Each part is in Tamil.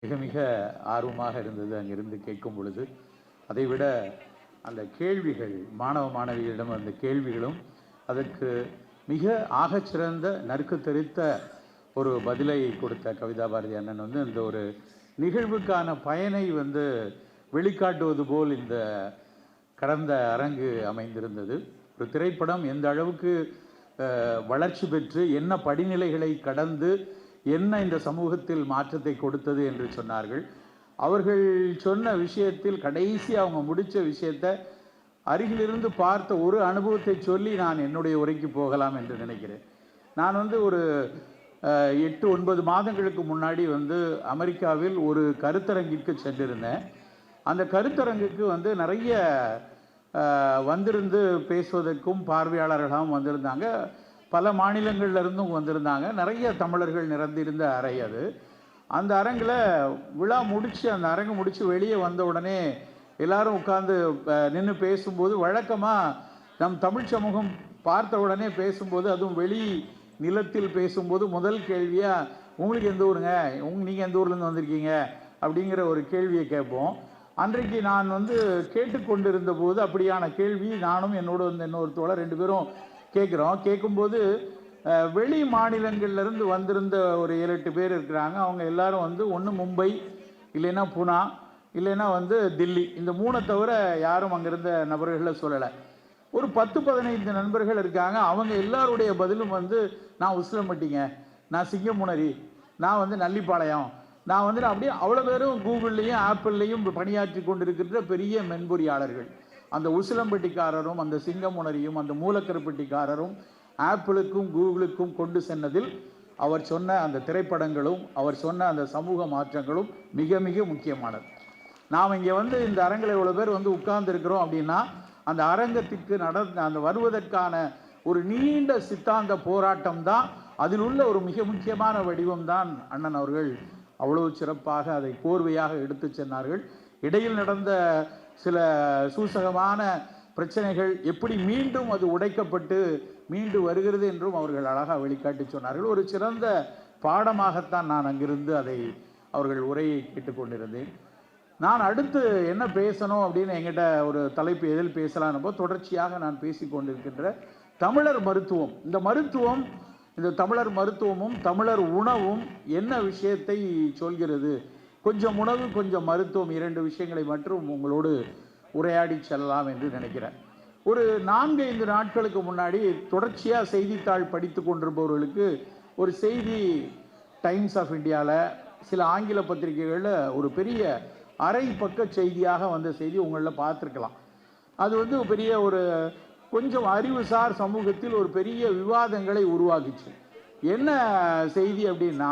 மிக மிக ஆர்வமாக இருந்தது அங்கிருந்து கேட்கும் பொழுது. அதைவிட அந்த கேள்விகள், மாணவ மாணவிகளிடம் அந்த கேள்விகளும் அதற்கு மிக ஆகச்சிறந்த நறுக்கு தெரித்த ஒரு பதிலை கொடுத்த கவிதா பாரதி அண்ணன் இந்த ஒரு நிகழ்வுக்கான பயனை வெளிக்காட்டுவது போல் இந்த கடந்த அரங்கு அமைந்திருந்தது. ஒரு திரைப்படம் எந்த அளவுக்கு வளர்ச்சி பெற்று என்ன படிநிலைகளை கடந்து என்ன இந்த சமூகத்தில் மாற்றத்தை கொடுத்தது என்று சொன்னார்கள். அவர்கள் சொன்ன விஷயத்தில் கடைசி அவங்க முடித்த விஷயத்தை அருகிலிருந்து பார்த்த ஒரு அனுபவத்தை சொல்லி நான் என்னுடைய உரைக்கு போகலாம் என்று நினைக்கிறேன். நான் ஒரு 8-9 மாதங்களுக்கு முன்னாடி அமெரிக்காவில் ஒரு கருத்தரங்கிற்கு சென்றிருந்தேன். அந்த கருத்தரங்குக்கு நிறைய வந்திருந்து பேசுவதற்கும் பார்வையாளர்களாகவும் வந்திருந்தாங்க. பல மாநிலங்கள்லேருந்தும் வந்திருந்தாங்க. நிறைய தமிழர்கள் நிரம்பியிருந்த அறை அது. அந்த அரங்கில் விழா முடித்து அந்த அரங்கு முடித்து வெளியே வந்த உடனே எல்லாரும் உட்கார்ந்து நின்று பேசும்போது வழக்கமாக நம் தமிழ் சமூகம் பார்த்த உடனே பேசும்போது, அதுவும் வெளி நிலத்தில் பேசும்போது முதல் கேள்வியாக உங்களுக்கு எந்த ஊருங்க, நீங்கள் எந்த ஊர்லேருந்து வந்திருக்கீங்க அப்படிங்கிற ஒரு கேள்வியை கேட்போம். அன்றைக்கு நான் கேட்டுக்கொண்டிருந்த போது அப்படியான கேள்வி நானும் என்னோடு இன்னொரு தோழர் 2 பேரும் கேட்குறோம். கேட்கும்போது வெளி மாநிலங்கள்லேருந்து வந்திருந்த ஒரு 7-8 பேர் இருக்கிறாங்க. அவங்க எல்லாரும் ஒன்று மும்பை, இல்லைன்னா புனா, இல்லைன்னா தில்லி. இந்த 3 தவிர யாரும் அங்கே இருந்த நபர்களை சொல்லலை. ஒரு 10-15 நண்பர்கள் இருக்காங்க. அவங்க எல்லாருடைய பதிலும் நான் உசிலம்பட்டிங்க, நான் சிங்கமுனரி, நான் நல்லிப்பாளையம், நான் அப்படியே அவ்வளோ பேரும் கூகுள்லேயும் ஆப்பிள்லேயும் பணியாற்றி கொண்டிருக்கின்ற பெரிய மென்பொறியாளர்கள். அந்த உசிலம்பட்டிக்காரரும் அந்த சிங்கமுனரியும் அந்த மூலக்கருப்பட்டிக்காரரும் ஆப்பிளுக்கும் கூகுளுக்கும் கொண்டு சென்றதில் அவர் சொன்ன அந்த திரைப்படங்களும் அவர் சொன்ன அந்த சமூக மாற்றங்களும் மிக மிக முக்கியமானது. நாம் இங்கே இந்த அரங்கில் இவ்வளோ பேர் உட்கார்ந்து இருக்கிறோம் அப்படின்னா அந்த அரங்கத்திற்கு அந்த வருவதற்கான ஒரு நீண்ட சித்தாந்த போராட்டம் தான், அதில் உள்ள ஒரு மிக முக்கியமான வடிவம் தான் அண்ணன் அவர்கள் அவ்வளவு சிறப்பாக அதை கோர்வையாக எடுத்து சென்றார்கள். இடையில் நடந்த சில சூசகமான பிரச்சனைகள் எப்படி மீண்டும் அது உடைக்கப்பட்டு மீண்டு வருகிறது என்றும் அவர்கள் அழகாக வெளிக்காட்டி சொன்னார்கள். ஒரு சிறந்த பாடமாகத்தான் நான் அங்கிருந்து அதை அவர்கள் உரையை கேட்டுக்கொண்டிருந்தேன். நான் அடுத்து என்ன பேசணும் அப்படின்னு என்கிட்ட ஒரு தலைப்பு எதில் பேசலான்னு தொடர்ச்சியாக நான் பேசி கொண்டிருக்கின்ற தமிழர் மருத்துவம். இந்த தமிழர் மருத்துவமும் தமிழர் உணவும் என்ன விஷயத்தை சொல்கிறது, கொஞ்சம் உணவு கொஞ்சம் மருத்துவம் 2 விஷயங்களை மட்டும் உங்களோடு உரையாடி செல்லலாம் என்று நினைக்கிறேன். ஒரு 4-5 நாட்களுக்கு முன்னாடி தொடர்ச்சியாக செய்தித்தாள் படித்து கொண்டிருப்பவர்களுக்கு ஒரு செய்தி டைம்ஸ் ஆஃப் இந்தியாவில் சில ஆங்கில பத்திரிகைகளில் ஒரு பெரிய அரை பக்க செய்தியாக வந்த செய்தி உங்களில் பார்த்துருக்கலாம். அது பெரிய ஒரு கொஞ்சம் அறிவுசார் சமூகத்தில் ஒரு பெரிய விவாதங்களை உருவாக்கிச்சு. என்ன செய்தி அப்படின்னா,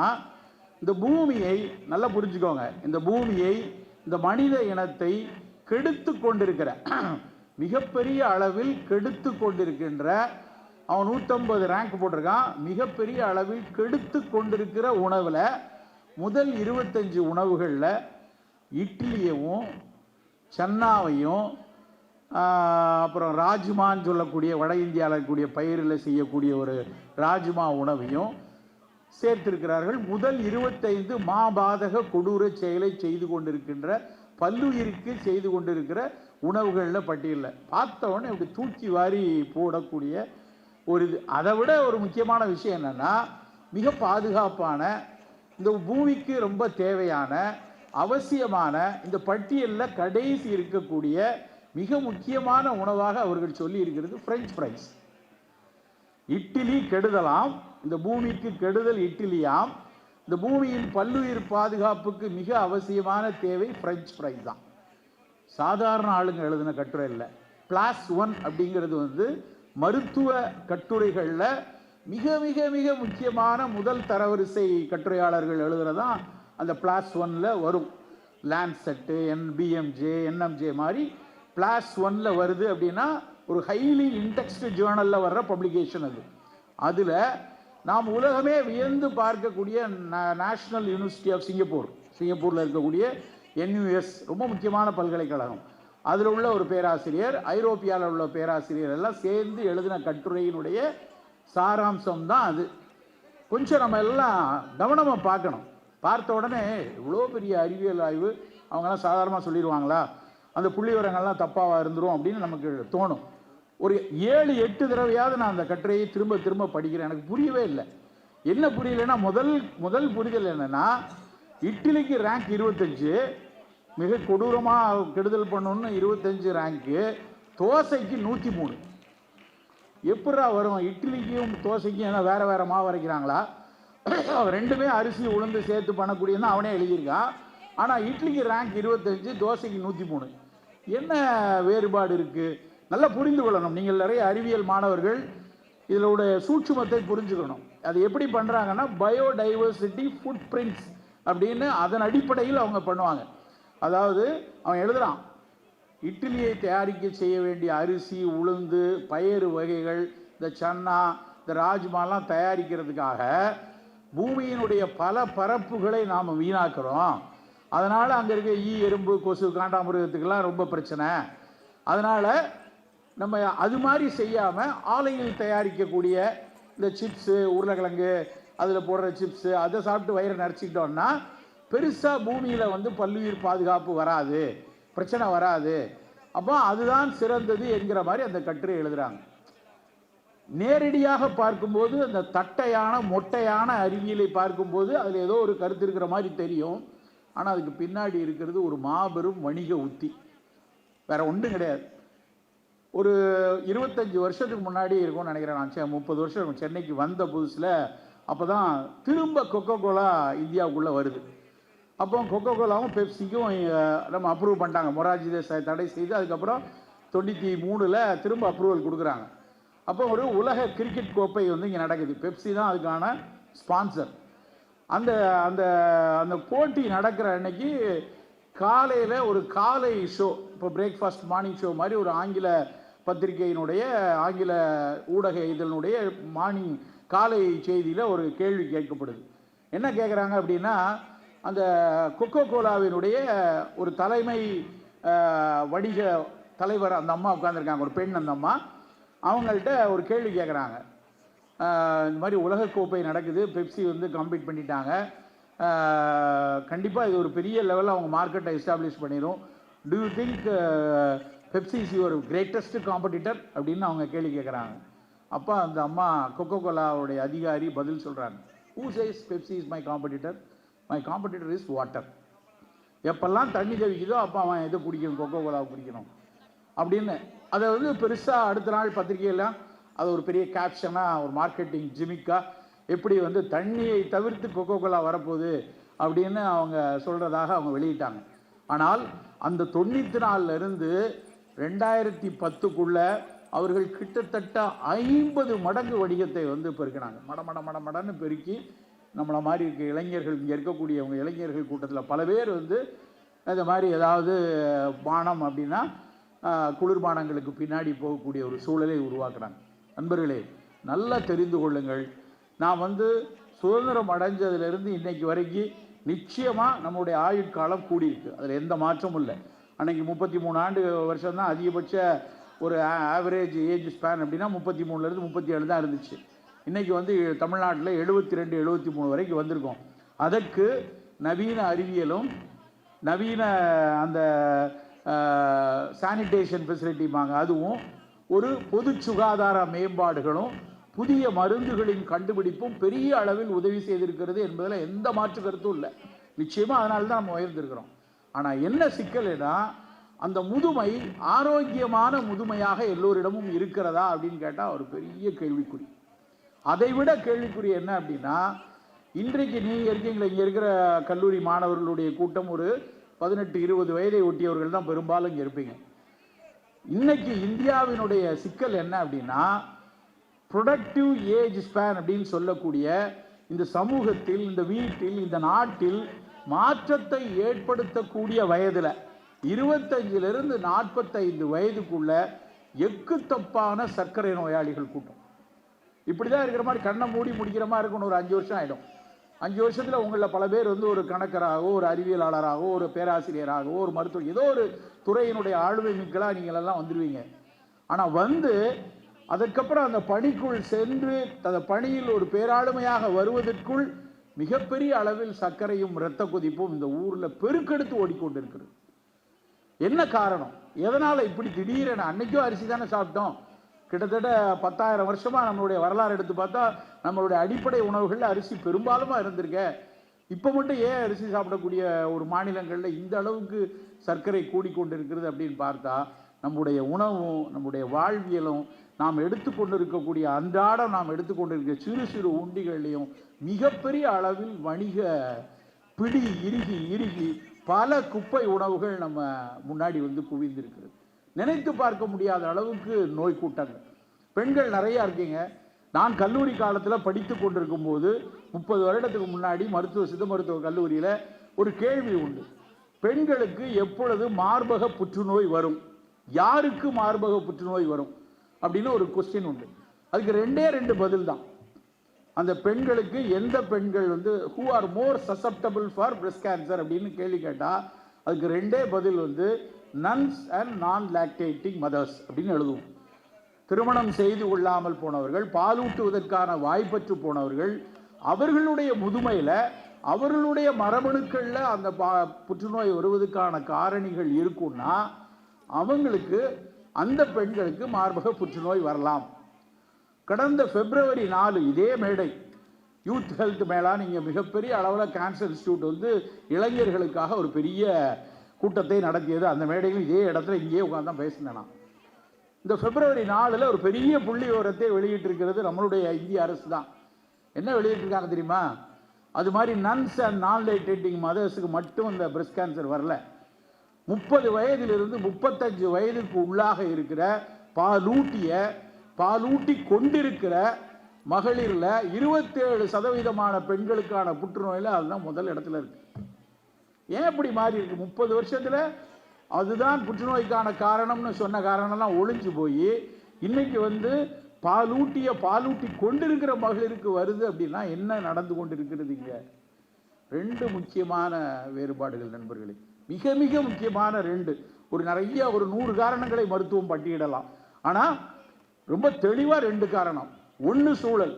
இந்த பூமியை நல்லா புரிஞ்சுக்கோங்க, இந்த பூமியை இந்த மனித இனத்தை கெடுத்து கொண்டிருக்கிற மிகப்பெரிய அளவில் கெடுத்து கொண்டிருக்கின்ற, அவன் 150 ரேங்க் போட்டிருக்கான், மிகப்பெரிய அளவில் கெடுத்து கொண்டிருக்கிற உணவில் முதல் 25 உணவுகளில் இட்லியையும் சன்னாவையும் அப்புறம் ராஜ்மான்னு சொல்லக்கூடிய வட இந்தியாவில் இருக்கக்கூடிய பயிரில் செய்யக்கூடிய ஒரு ராஜ்மா உணவையும் சேர்த்திருக்கிறார்கள். முதல் 25 மாபாதக கொடூர செயலை செய்து கொண்டிருக்கின்ற, பல்லுயிருக்கு செய்து கொண்டிருக்கிற உணவுகளில் பட்டியலில் பார்த்தவொடனே இப்படி தூக்கி வாரி போடக்கூடிய ஒரு இது. அதை விட ஒரு முக்கியமான விஷயம் என்னென்னா, மிக பாதுகாப்பான, இந்த பூமிக்கு ரொம்ப தேவையான அவசியமான இந்த பட்டியலில் கடைசி இருக்கக்கூடிய மிக முக்கியமான உணவாக அவர்கள் சொல்லி இருக்கிறது பிரெஞ்சு ஃப்ரைஸ். இட்லி கெடுதலாம், இந்த பூமிக்கு கெடுதல் இட்லியாம், இந்த பூமியின் பல்லுயிர் பாதுகாப்புக்கு மிக அவசியமான தேவை பிரெஞ்சு ஃப்ரைஸ் தான். சாதாரண ஆளுங்க எழுதின கட்டுரை இல்லை. +1 அப்படிங்கிறது மருத்துவ கட்டுரைகளில் மிக மிக மிக முக்கியமான முதல் தரவரிசை கட்டுரையாளர்கள் எழுதுறதான் அந்த +1ல் வரும். லான்செட்டு, பிஎம்ஜே, என்எம்ஜே மாதிரி +1ல் வருது அப்படின்னா ஒரு ஹைலி இண்டெக்ஸ்டு ஜேர்னலில் வர்ற பப்ளிகேஷன் அது. அதில் நாம் உலகமே வியந்து பார்க்கக்கூடிய நேஷ்னல் யூனிவர்சிட்டி ஆஃப் சிங்கப்பூரில் இருக்கக்கூடிய NUS ரொம்ப முக்கியமான பல்கலைக்கழகம், அதில் உள்ள ஒரு பேராசிரியர், ஐரோப்பியாவில் உள்ள பேராசிரியர் எல்லாம் சேர்ந்து எழுதின கட்டுரையினுடைய சாராம்சம் தான் அது. கொஞ்சம் நம்ம எல்லாம் கவனமாக பார்க்கணும். பார்த்த உடனே இவ்வளோ பெரிய அறிவியல் ஆய்வு அவங்கெல்லாம் சாதாரணமாக சொல்லிடுவாங்களா, அந்த புள்ளி விவரங்கள்லாம் தப்பாக இருந்துரும் அப்படின்னு நமக்கு தோணும். ஒரு 7-8 தடவையாவது நான் அந்த கட்டுரையை திரும்ப திரும்ப படிக்கிறேன். எனக்கு புரியவே இல்லை. என்ன புரியலைன்னா, முதல் புரிதல் என்னென்னா, இட்லிக்கு ரேங்க் 25, மிக கொடூரமாக கெடுதல் பண்ணணும்னு 25 ரேங்க்கு, தோசைக்கு 103. எப்படா வரும்? இட்லிக்கும் தோசைக்கும் ஏன்னா வேறு வேறு மாவு அரைக்கிறாங்களா? ரெண்டுமே அரிசி உளுந்து சேர்த்து பண்ணக்கூடியதான் அவனே எழுதியிருக்கான். ஆனால் இட்லிக்கு ரேங்க் 25, தோசைக்கு 103. என்ன வேறுபாடு இருக்குது? நல்லா புரிந்து கொள்ளணும். நீங்கள் நிறைய அறிவியல் மாணவர்கள் இதோட சூட்சுமத்தை புரிஞ்சுக்கணும். அது எப்படி பண்ணுறாங்கன்னா, பயோடைவர்சிட்டி ஃபுட் பிரிண்ட்ஸ் அப்படின்னு அதன் அடிப்படையில் அவங்க பண்ணுவாங்க. அதாவது அவன் எழுதுகிறான், இட்லியை தயாரிக்க செய்ய வேண்டிய அரிசி உளுந்து பயறு வகைகள், இந்த சன்னா இந்த ராஜ்மாலாம் தயாரிக்கிறதுக்காக பூமியினுடைய பல பரப்புகளை நாம் வீணாக்குறோம். அதனால் அங்கே இருக்க எறும்பு கொசு காண்டாமிருகத்துக்கெல்லாம் ரொம்ப பிரச்சனை. அதனால் நம்ம அது மாதிரி செய்யாமல் ஆலையில் தயாரிக்கக்கூடிய இந்த சிப்ஸு உருளைக்கிழங்கு அதில் போடுற சிப்ஸு அதை சாப்பிட்டு வயிறை நிறச்சிக்கிட்டோம்னா பெருசாக பூமியில் பல்லுயிர் பாதுகாப்பு வராது, பிரச்சனை வராது. அப்போ அதுதான் சிறந்தது என்கிற மாதிரி அந்த கட்டுரை எழுதுகிறாங்க. நேரடியாக பார்க்கும்போது அந்த தட்டையான மொட்டையான அறிவியலை பார்க்கும்போது அதில் ஏதோ ஒரு கருத்து இருக்கிற மாதிரி தெரியும். ஆனால் அதுக்கு பின்னாடி இருக்கிறது ஒரு மாபெரும் வணிக உத்தி, வேற ஒன்றும் கிடையாது. ஒரு 25 வருஷத்துக்கு முன்னாடி இருக்கும்னு நினைக்கிறேன். நான் 30 வருஷம் சென்னைக்கு வந்த புதுசில் அப்போ தான் திரும்ப கொக்கோ கோலா இந்தியாவுக்குள்ளே வருது. அப்போ கொக்கோ கோலாவும் பெப்சிக்கும் நம்ம அப்ரூவ் பண்ணிட்டாங்க. மொரார்ஜி தேசாய் தடை செய்து அதுக்கப்புறம் 93ல் திரும்ப அப்ரூவல் கொடுக்குறாங்க. அப்போ ஒரு உலக கிரிக்கெட் கோப்பை இங்கே நடக்குது. பெப்சி தான் அதுக்கான ஸ்பான்சர். அந்த அந்த அந்த போட்டி நடக்கிற அன்னைக்கு காலையில் ஒரு காலை ஷோ, இப்போ பிரேக்ஃபாஸ்ட் மார்னிங் ஷோ மாதிரி ஒரு ஆங்கில பத்திரிகையினுடைய ஆங்கில ஊடக இதழினுடைய மார்னிங் காலை செய்தியில் ஒரு கேள்வி கேட்கப்படுது. என்ன கேட்குறாங்க அப்படின்னா, அந்த கொக்கோ கோலாவினுடைய ஒரு தலைமை வணிக தலைவர் அந்த அம்மா உட்காந்துருக்காங்க, ஒரு பெண். அந்த அம்மா அவங்கள்ட்ட ஒரு கேள்வி கேட்குறாங்க. இந்த மாதிரி உலகக்கோப்பை நடக்குது, பெப்சி காம்பீட் பண்ணிட்டாங்க, கண்டிப்பாக இது ஒரு பெரிய லெவலில் அவங்க மார்க்கெட்டை எஸ்டாப்ளிஷ் பண்ணிடும். Do you think Pepsi is your greatest competitor அப்படின்னு அவங்க கேள்வி கேட்குறாங்க. அப்போ அந்த அம்மா கொக்கோ கோலாவுடைய அதிகாரி பதில் சொல்கிறாங்க, who chase Pepsi is my competitor? My competitor is water. எப்பெல்லாம் தண்ணி தவிக்குதோ அப்போ அவன் எதை குடிக்கணும், கொக்கோ கோலாவை குடிக்கணும் அப்படின்னு. அதை பெருசாக அடுத்த நாள் பத்திரிகையெல்லாம் அது ஒரு பெரிய கேப்ஷனாக, ஒரு மார்க்கெட்டிங் ஜிமிக்காக, எப்படி தண்ணியை தவிர்த்து கொக்கோ கோலா வரப்போகுது அப்படின்னு அவங்க சொல்கிறதாக அவங்க வெளியிட்டாங்க. ஆனால் அந்த 94லேருந்து 2010க்குள்ளே அவர்கள் கிட்டத்தட்ட 50 மடங்கு வணிகத்தை பெருக்கினாங்க. மடன்னு பெருக்கி நம்மளை மாதிரி இருக்க இளைஞர்கள், இங்கே இருக்கக்கூடியவங்க இளைஞர்கள் கூட்டத்தில் பல பேர் இந்த மாதிரி ஏதாவது பானம் அப்படின்னா குளிர்பானங்களுக்கு பின்னாடி போகக்கூடிய ஒரு சூழலை உருவாக்குறாங்க. நண்பர்களே, நல்லா தெரிந்து கொள்ளுங்கள், நான் சுதந்திரம் அடைஞ்சதுலேருந்து இன்னைக்கு வரைக்கும் நிச்சயமாக நம்மளுடைய ஆயுட்காலம் கூடியிருக்கு, அதில் எந்த மாற்றமும் இல்லை. அன்றைக்கி 33 வருஷம் தான் அதிகபட்ச ஒரு ஆவரேஜ் ஏஜ் ஸ்பேன் அப்படின்னா 33லேருந்து 37 தான் இருந்துச்சு. இன்றைக்கி தமிழ்நாட்டில் 72, 73 வரைக்கும் வந்திருக்கோம். அதற்கு நவீன அறிவியலும் நவீன அந்த சானிடேஷன் ஃபெசிலிட்டிமாங்க, அதுவும் ஒரு பொது சுகாதார மேம்பாடுகளும் புதிய மருந்துகளின் கண்டுபிடிப்பும் பெரிய அளவில் உதவி செய்திருக்கிறது என்பதில் எந்த மாற்று கருத்தும் இல்லை. நிச்சயமாக அதனால தான் நம்ம உயர்ந்திருக்கிறோம். ஆனால் என்ன சிக்கல்னா, அந்த முதுமை ஆரோக்கியமான முதுமையாக எல்லோரிடமும் இருக்கிறதா அப்படின்னு கேட்டால் ஒரு பெரிய கேள்விக்குறி. அதை விட கேள்விக்குறி என்ன அப்படின்னா, இன்றைக்கு நீங்கள் இருக்கீங்களா, இங்கே இருக்கிற கல்லூரி மாணவர்களுடைய கூட்டம் ஒரு 18-20 வயதை ஒட்டியவர்கள் தான் பெரும்பாலும் இங்கே இருப்பீங்க. இன்னைக்கு இந்தியாவினுடைய சிக்கல் என்ன அப்படின்னா, ப்ரொடக்டிவ் ஏஜ் ஸ்பேன் அப்படின்னு சொல்லக்கூடிய இந்த சமூகத்தில், இந்த வீட்டில், இந்த நாட்டில் மாற்றத்தை ஏற்படுத்தக்கூடிய வயதில் 25லிருந்து 45 வயதுக்குள்ள எக்குத்தப்பான சர்க்கரை நோயாளிகள் கூட்டம். இப்படி தான் இருக்கிற மாதிரி கண்ணை மூடி முடிக்கிற மாதிரி இருக்கணும். ஒரு 5 வருஷம் ஆகிடும். 5 வருஷத்தில் உங்களில் பல பேர் ஒரு கணக்கராகவோ, ஒரு அறிவியலாளராகவோ, ஒரு பேராசிரியராகவோ, ஒரு மருத்துவர், ஏதோ ஒரு துறையினுடைய ஆளுமை மிக்கலாக நீங்களெல்லாம் வந்துடுவீங்க. ஆனால் அதுக்கப்புறம் அந்த பணிக்குள் சென்று அந்த பணியில் ஒரு பேராளுமையாக வருவதற்குள் மிகப்பெரிய அளவில் சர்க்கரையும் இரத்த கொதிப்பும் இந்த ஊரில் பெருக்கெடுத்து ஓடிக்கொண்டிருக்கிறது. என்ன காரணம்? எதனால் இப்படி திடீரென? அன்னைக்கும் அரிசி தானே சாப்பிட்டோம். கிட்டத்தட்ட 10,000 வருஷமாக நம்மளுடைய வரலாறு எடுத்து பார்த்தா நம்மளுடைய அடிப்படை உணவுகளில் அரிசி பெரும்பாலுமாக இருந்திருக்க. இப்போ மட்டும் ஏன் அரிசி சாப்பிடக்கூடிய ஒரு மாநிலங்களில் இந்த அளவுக்கு சர்க்கரை கூடிக்கொண்டிருக்கிறது அப்படின்னு பார்த்தா, நம்முடைய உணவும் நம்முடைய வாழ்வியலும் நாம் எடுத்துக்கொண்டிருக்கக்கூடிய அன்றாடம் நாம் எடுத்துக்கொண்டிருக்கிற சிறு சிறு உண்டிகள்லையும் மிகப்பெரிய அளவில் வணிக பிடி இறுகி பல குப்பை உணவுகள் நம்ம முன்னாடி வந்து குவிந்திருக்கிறது. நினைத்து பார்க்க முடியாத அளவுக்கு நோய் கூட்டங்கள். பெண்கள் நிறையா இருக்கீங்க. நான் கல்லூரி காலத்தில் படித்து கொண்டிருக்கும் போது 30 வருடத்துக்கு முன்னாடி சித்த மருத்துவ கல்லூரியில் ஒரு கேள்வி உண்டு. பெண்களுக்கு எப்பொழுது மார்பக புற்றுநோய் வரும், யாருக்கு மார்பக புற்றுநோய் வரும் அப்படின்னு ஒரு கொஸ்டின் உண்டு. அதுக்கு 2 பதில் தான். அந்த பெண்களுக்கு எந்த பெண்கள் வந்து who are more susceptible for breast cancer அப்படின்னு கேள்வி கேட்டால் அதுக்கு 2 பதில் வந்து நன்ஸ் அண்ட் நான் லாக்டேட்டிங் மதர்ஸ் அப்படின்னு எழுதுவோம். திருமணம் செய்து கொள்ளாமல் போனவர்கள், பாலூட்டுவதற்கான வாய்ப்பற்று போனவர்கள், அவர்களுடைய முதுமையில் அவர்களுடைய மரபணுக்களில் அந்த புற்றுநோய் வருவதற்கான காரணிகள் இருக்குன்னா அவங்களுக்கு, அந்த பெண்களுக்கு மார்பக புற்றுநோய் வரலாம். கடந்த February 4 இதே மேடை யூத் ஹெல்த் மேலா நீங்கள் மிகப்பெரிய அளவில் கேன்சர் இன்ஸ்டியூட் வந்து இளைஞர்களுக்காக ஒரு பெரிய கூட்டத்தை நடத்தியது. அந்த மேடையில் இதே இடத்துல இங்கேயே உட்காந்து தான் பேசினேன் நான். இந்த February 4 ஒரு பெரிய புள்ளி விவரத்தை வெளியிட்டிருக்கிறது நம்மளுடைய இந்திய அரசு தான். என்ன வெளியிட்டிருக்காங்க தெரியுமா? அது மாதிரி நன்ஸ் அண்ட் நான் லாக்டேட்டிங் மதர்ஸுக்கு மட்டும் இந்த பிரஸ்ட் கேன்சர் வரல. 30 வயதிலிருந்து 35 வயதுக்கு உள்ளாக இருக்கிற பாலூட்டி கொண்டிருக்கிற மகளிரில் 27% பெண்களுக்கான புற்றுநோயில் அதுதான் முதல் இடத்துல இருக்கு. ஏன் இப்படி மாறி இருக்கு? 30 வருஷத்தில் அதுதான் புற்றுநோய்க்கான காரணம்னு சொன்ன காரணம்லாம் ஒழிஞ்சு போய் இன்னைக்கு வந்து பாலூட்டி கொண்டிருக்கிற மகளிருக்கு வருது அப்படின்னா என்ன நடந்து கொண்டிருக்கிறது? இங்கே 2 முக்கியமான வேறுபாடுகள் நண்பர்களே, மிக மிக முக்கியமான 2. ஒரு 100 காரணங்களை மருத்துவம் பட்டியலிடலாம். ஆனால் ரொம்ப தெளிவாக 2 காரணம். ஒன்று சூழல்.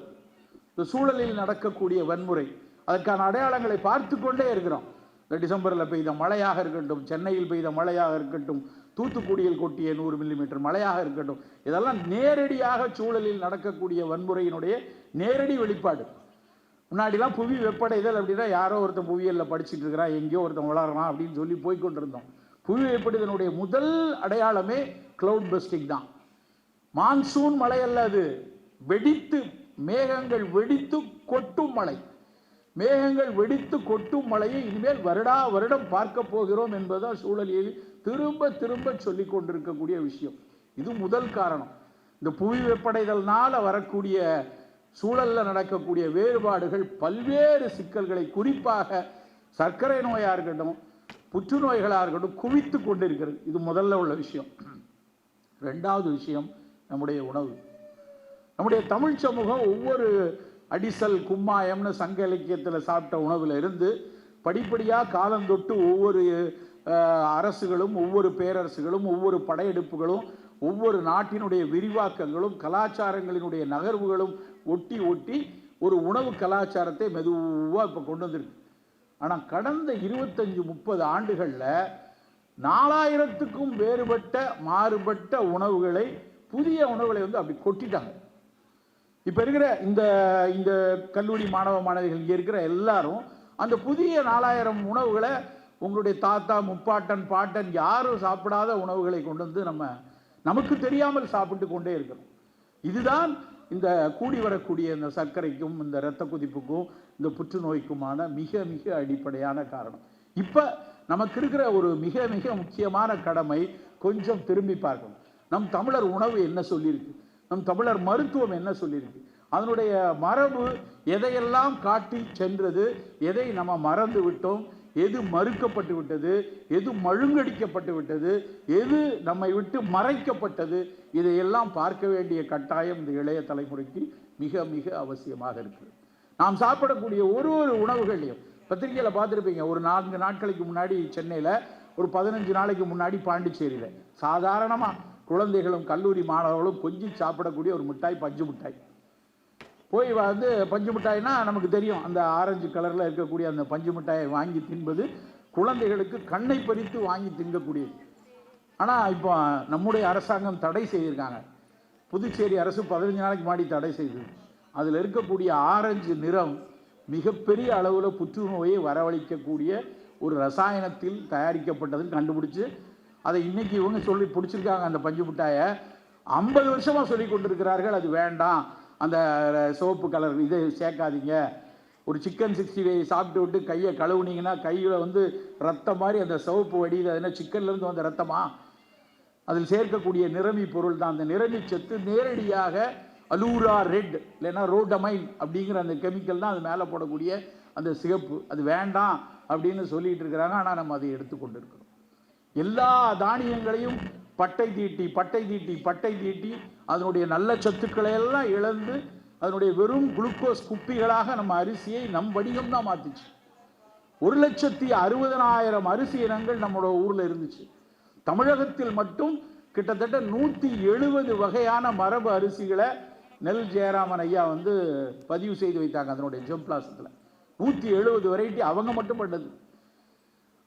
இந்த சூழலில் நடக்கக்கூடிய வன்முறை, அதற்கான அடையாளங்களை பார்த்து கொண்டே இருக்கிறோம். இந்த டிசம்பரில் பெய்த மழையாக இருக்கட்டும், சென்னையில் பெய்த மழையாக இருக்கட்டும், தூத்துக்குடியில் கொட்டிய 100 மில்லிமீட்டர் மழையாக இருக்கட்டும், இதெல்லாம் நேரடியாக சூழலில் நடக்கக்கூடிய வன்முறையினுடைய நேரடி வெளிப்பாடு. முன்னாடிலாம் புவி வெப்படைதல் அப்படின்னா யாரோ ஒருத்தன் புவியியலில் படிச்சுட்டு இருக்கிறான், எங்கேயோ ஒருத்தன் வளரலாம் அப்படின்னு சொல்லி போய்கொண்டிருந்தோம். புவி வெப்படைதனுடைய முதல் அடையாளமே கிளவுட் பஸ்டிங் தான். மான்சூன் மழை அல்ல, அது வெடித்து மேகங்கள் வெடித்து கொட்டும் மழை. மேகங்கள் வெடித்து கொட்டும் மழையை இனிமேல் வருடம் பார்க்க போகிறோம் என்பதுதான் சூழலில் திரும்ப திரும்ப சொல்லிக் கொண்டிருக்கக்கூடிய விஷயம். இது முதல் காரணம். இந்த புவி வெப்படைதல்னால வரக்கூடிய சூழலில் நடக்கக்கூடிய வேறுபாடுகள் பல்வேறு சிக்கல்களை, குறிப்பாக சர்க்கரை நோயாக இருக்கட்டும், புற்றுநோய்களாக இருக்கட்டும், குவித்து கொண்டிருக்கிறது. இது முதல்ல உள்ள விஷயம். 2வது விஷயம் நம்முடைய உணவு. நம்முடைய தமிழ் சமூகம் ஒவ்வொரு அடிசல் கும்மாயம்னு சங்க இலக்கியத்தில் சாப்பிட்ட உணவில் இருந்து படிப்படியாக காலந்தொட்டு ஒவ்வொரு அரசுகளும், ஒவ்வொரு பேரரசுகளும், ஒவ்வொரு படையெடுப்புகளும், ஒவ்வொரு நாட்டினுடைய விரிவாக்கங்களும், கலாச்சாரங்களினுடைய நகர்வுகளும் ஒட்டி ஒரு உணவு கலாச்சாரத்தை மெதுவாக இப்போ கொண்டு வந்திருக்கு. ஆனால் கடந்த 25-30 ஆண்டுகளில் 4000க்கும் மாறுபட்ட உணவுகளை, புதிய உணவுகளை வந்து அப்படி கொட்டிட்டாங்க. இப்போ இருக்கிற இந்த கல்லூரி மாணவிகள் இங்கே இருக்கிற எல்லாரும் அந்த புதிய 4000 உணவுகளை உங்களுடைய தாத்தா, முப்பாட்டன், பாட்டன் யாரும் சாப்பிடாத உணவுகளை கொண்டு வந்து நமக்கு தெரியாமல் சாப்பிட்டு கொண்டே இருக்கிறோம். இதுதான் இந்த கூடி வரக்கூடிய இந்த சர்க்கரைக்கும், இந்த இரத்த கொதிப்புக்கும், இந்த புற்றுநோய்க்குமான மிக மிக அடிப்படையான காரணம். இப்போ நமக்கு இருக்கிற ஒரு மிக மிக முக்கியமான கடமை, கொஞ்சம் திரும்பி பார்க்கணும். நம் தமிழர் உணவு என்ன சொல்லியிருக்கு, நம் தமிழர் மருத்துவம் என்ன சொல்லியிருக்கு, அதனுடைய மரபு எதையெல்லாம் காட்டி சென்றது, எதை நம்ம மறந்து விட்டோம், எது மறுக்கப்பட்டு விட்டது, எது மழுங்கடிக்கப்பட்டு விட்டது, எது நம்மை விட்டு மறைக்கப்பட்டது, இதையெல்லாம் பார்க்க வேண்டிய கட்டாயம் இந்த இளைய தலைமுறைக்கு மிக மிக அவசியமாக இருக்குது. நாம் சாப்பிடக்கூடிய ஒரு உணவுகளையும் பத்திரிகையில் பார்த்துருப்பீங்க. ஒரு 4 நாட்களுக்கு முன்னாடி சென்னையில், ஒரு 15 நாளைக்கு முன்னாடி பாண்டிச்சேரியில் சாதாரணமாக குழந்தைகளும் கல்லூரி மாணவர்களும் கொஞ்சம் சாப்பிடக்கூடிய ஒரு மிட்டாய், பஞ்சு மிட்டாய். போய் வந்து பஞ்சு மிட்டாய்னா நமக்கு தெரியும், அந்த ஆரஞ்சு கலரில் இருக்கக்கூடிய அந்த பஞ்சு மிட்டாயை வாங்கி தின்பது குழந்தைகளுக்கு கண்ணை பறித்து வாங்கி திங்கக்கூடியது. ஆனால் இப்போ நம்முடைய அரசாங்கம் தடை செய்திருக்காங்க. புதுச்சேரி அரசு 15 நாளைக்கு முன்னாடி தடை செய்தது. அதில் இருக்கக்கூடிய ஆரஞ்சு நிறம் மிகப்பெரிய அளவில் புற்றுநோயை வரவழைக்கக்கூடிய ஒரு ரசாயனத்தில் தயாரிக்கப்பட்டதுன்னு கண்டுபிடிச்சு அதை இன்னைக்கு இவங்க சொல்லி பிடிச்சிருக்காங்க. அந்த பஞ்சு மிட்டாயை 50 வருஷமாக சொல்லி கொண்டிருக்கிறார்கள், அது வேண்டாம், அந்த சோப்பு கலர் இதை சேர்க்காதீங்க. ஒரு சிக்கன் 65 சாப்பிட்டு விட்டு கையை கழுவுனீங்கன்னா கையில் வந்து ரத்தம் மாதிரி அந்த சிவப்பு வடியுது. அது என்ன சிக்கன்லேருந்து வந்த ரத்தமா? அதில் சேர்க்கக்கூடிய நிறமி பொருள் தான். அந்த நிறமி சத்து நேரடியாக அலூரா ரெட் இல்லைன்னா ரோடமைன் அப்படிங்கிற அந்த கெமிக்கல் தான் அது மேலே போடக்கூடிய அந்த சிகப்பு. அது வேண்டாம் அப்படின்னு சொல்லிட்டு இருக்கிறாங்க. ஆனால் நம்ம அதை எடுத்துக்கொண்டு இருக்கிறோம். எல்லா தானியங்களையும் பட்டை தீட்டி அதனுடைய நல்ல சத்துக்களை எல்லாம் இழந்து அதனுடைய வெறும் குளுக்கோஸ் குப்பிகளாக நம்ம அரிசியை நம் வடிவம் தான் மாற்றிச்சு. 1,60,000 அரிசி இனங்கள் நம்மளோட ஊரில் இருந்துச்சு. தமிழகத்தில் மட்டும் கிட்டத்தட்ட 170 வகையான மரபு அரிசிகளை நெல் ஜெயராமன் ஐயா வந்து பதிவு செய்து வைத்தாங்க. அதனுடைய ஜெம்ப்ளாசத்தில் 170 வெரைட்டி அவங்க மட்டும் பண்ணது.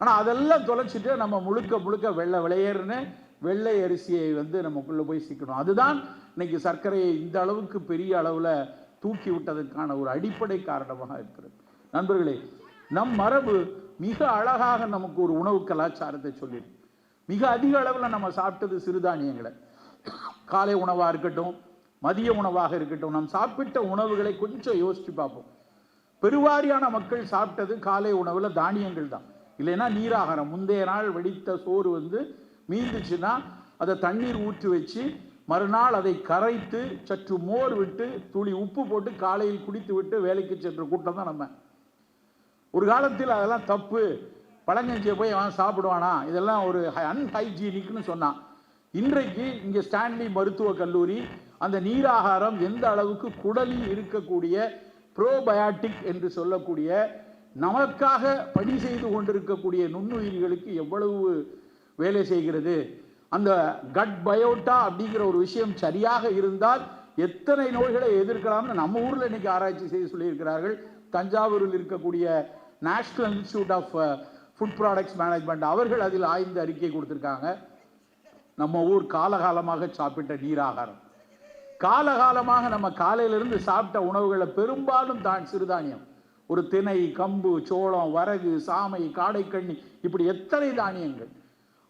ஆனால் அதெல்லாம் தொலைச்சிட்டு நம்ம முழுக்க வெள்ளை விளையர்னு வெள்ளை அரிசியை வந்து நமக்குள்ளே போய் சிக்கணும். அதுதான் இன்னைக்கு சர்க்கரையை இந்த அளவுக்கு பெரிய அளவில் தூக்கி விட்டதற்கான ஒரு அடிப்படை காரணமாக இருக்கிறது. நண்பர்களே, நம் மரபு மிக அழகாக நமக்கு ஒரு உணவு கலாச்சாரத்தை சொல்லிடு. மிக அதிக அளவில் நம்ம சாப்பிட்டது சிறுதானியங்களை. காலை உணவாக இருக்கட்டும், மதிய உணவாக இருக்கட்டும், நாம் சாப்பிட்ட உணவுகளை கொஞ்சம் யோசித்து பார்ப்போம். பெருவாரியான மக்கள் சாப்பிட்டது காலை உணவில் தானியங்கள் தான். இல்லைன்னா நீராகாரம், முந்தைய நாள் வெடித்த சோறு வந்து மீந்துச்சுன்னா அதை தண்ணீர் ஊற்றி வச்சு மறுநாள் அதை கரைத்து சற்று மோர் விட்டு துளி உப்பு போட்டு காலையில் குடித்து விட்டு வேலைக்கு சென்ற கூட்டம் தான் நம்ம. ஒரு காலத்தில் அதெல்லாம் தப்பு, பழங்கஞ்சியை போய் அவன் சாப்பிடுவானா, இதெல்லாம் ஒரு அன்ஹைஜீனிக்னு சொன்னான். இன்றைக்கு இங்கே ஸ்டான்லி மருத்துவக் கல்லூரி அந்த நீராகாரம் எந்த அளவுக்கு குடலில் இருக்கக்கூடிய ப்ரோபயாட்டிக் என்று சொல்லக்கூடிய நமக்காக பணி செய்து கொண்டிருக்கக்கூடிய நுண்ணுயிர்களுக்கு எவ்வளவு வேலை செய்கிறது, அந்த கட் பயோட்டா அப்படிங்கிற ஒரு விஷயம் சரியாக இருந்தால் எத்தனை நோய்களை எதிர்க்கலாம்னு நம்ம ஊரில் இன்னைக்கு ஆராய்ச்சி செய்து சொல்லியிருக்கிறார்கள். தஞ்சாவூரில் இருக்கக்கூடிய National Institute of Food Products Management அவர்கள் அதில் ஆய்ந்து அறிக்கை கொடுத்துருக்காங்க. நம்ம ஊர் காலகாலமாக சாப்பிட்ட நீராகாரம், காலகாலமாக நம்ம காலையிலிருந்து சாப்பிட்ட உணவுகளை பெரும்பாலும் தான் சிறுதானியம். ஒரு திணை, கம்பு, சோளம், வரகு, சாமை, காடைக்கண்ணி, இப்படி எத்தனை தானியங்கள்.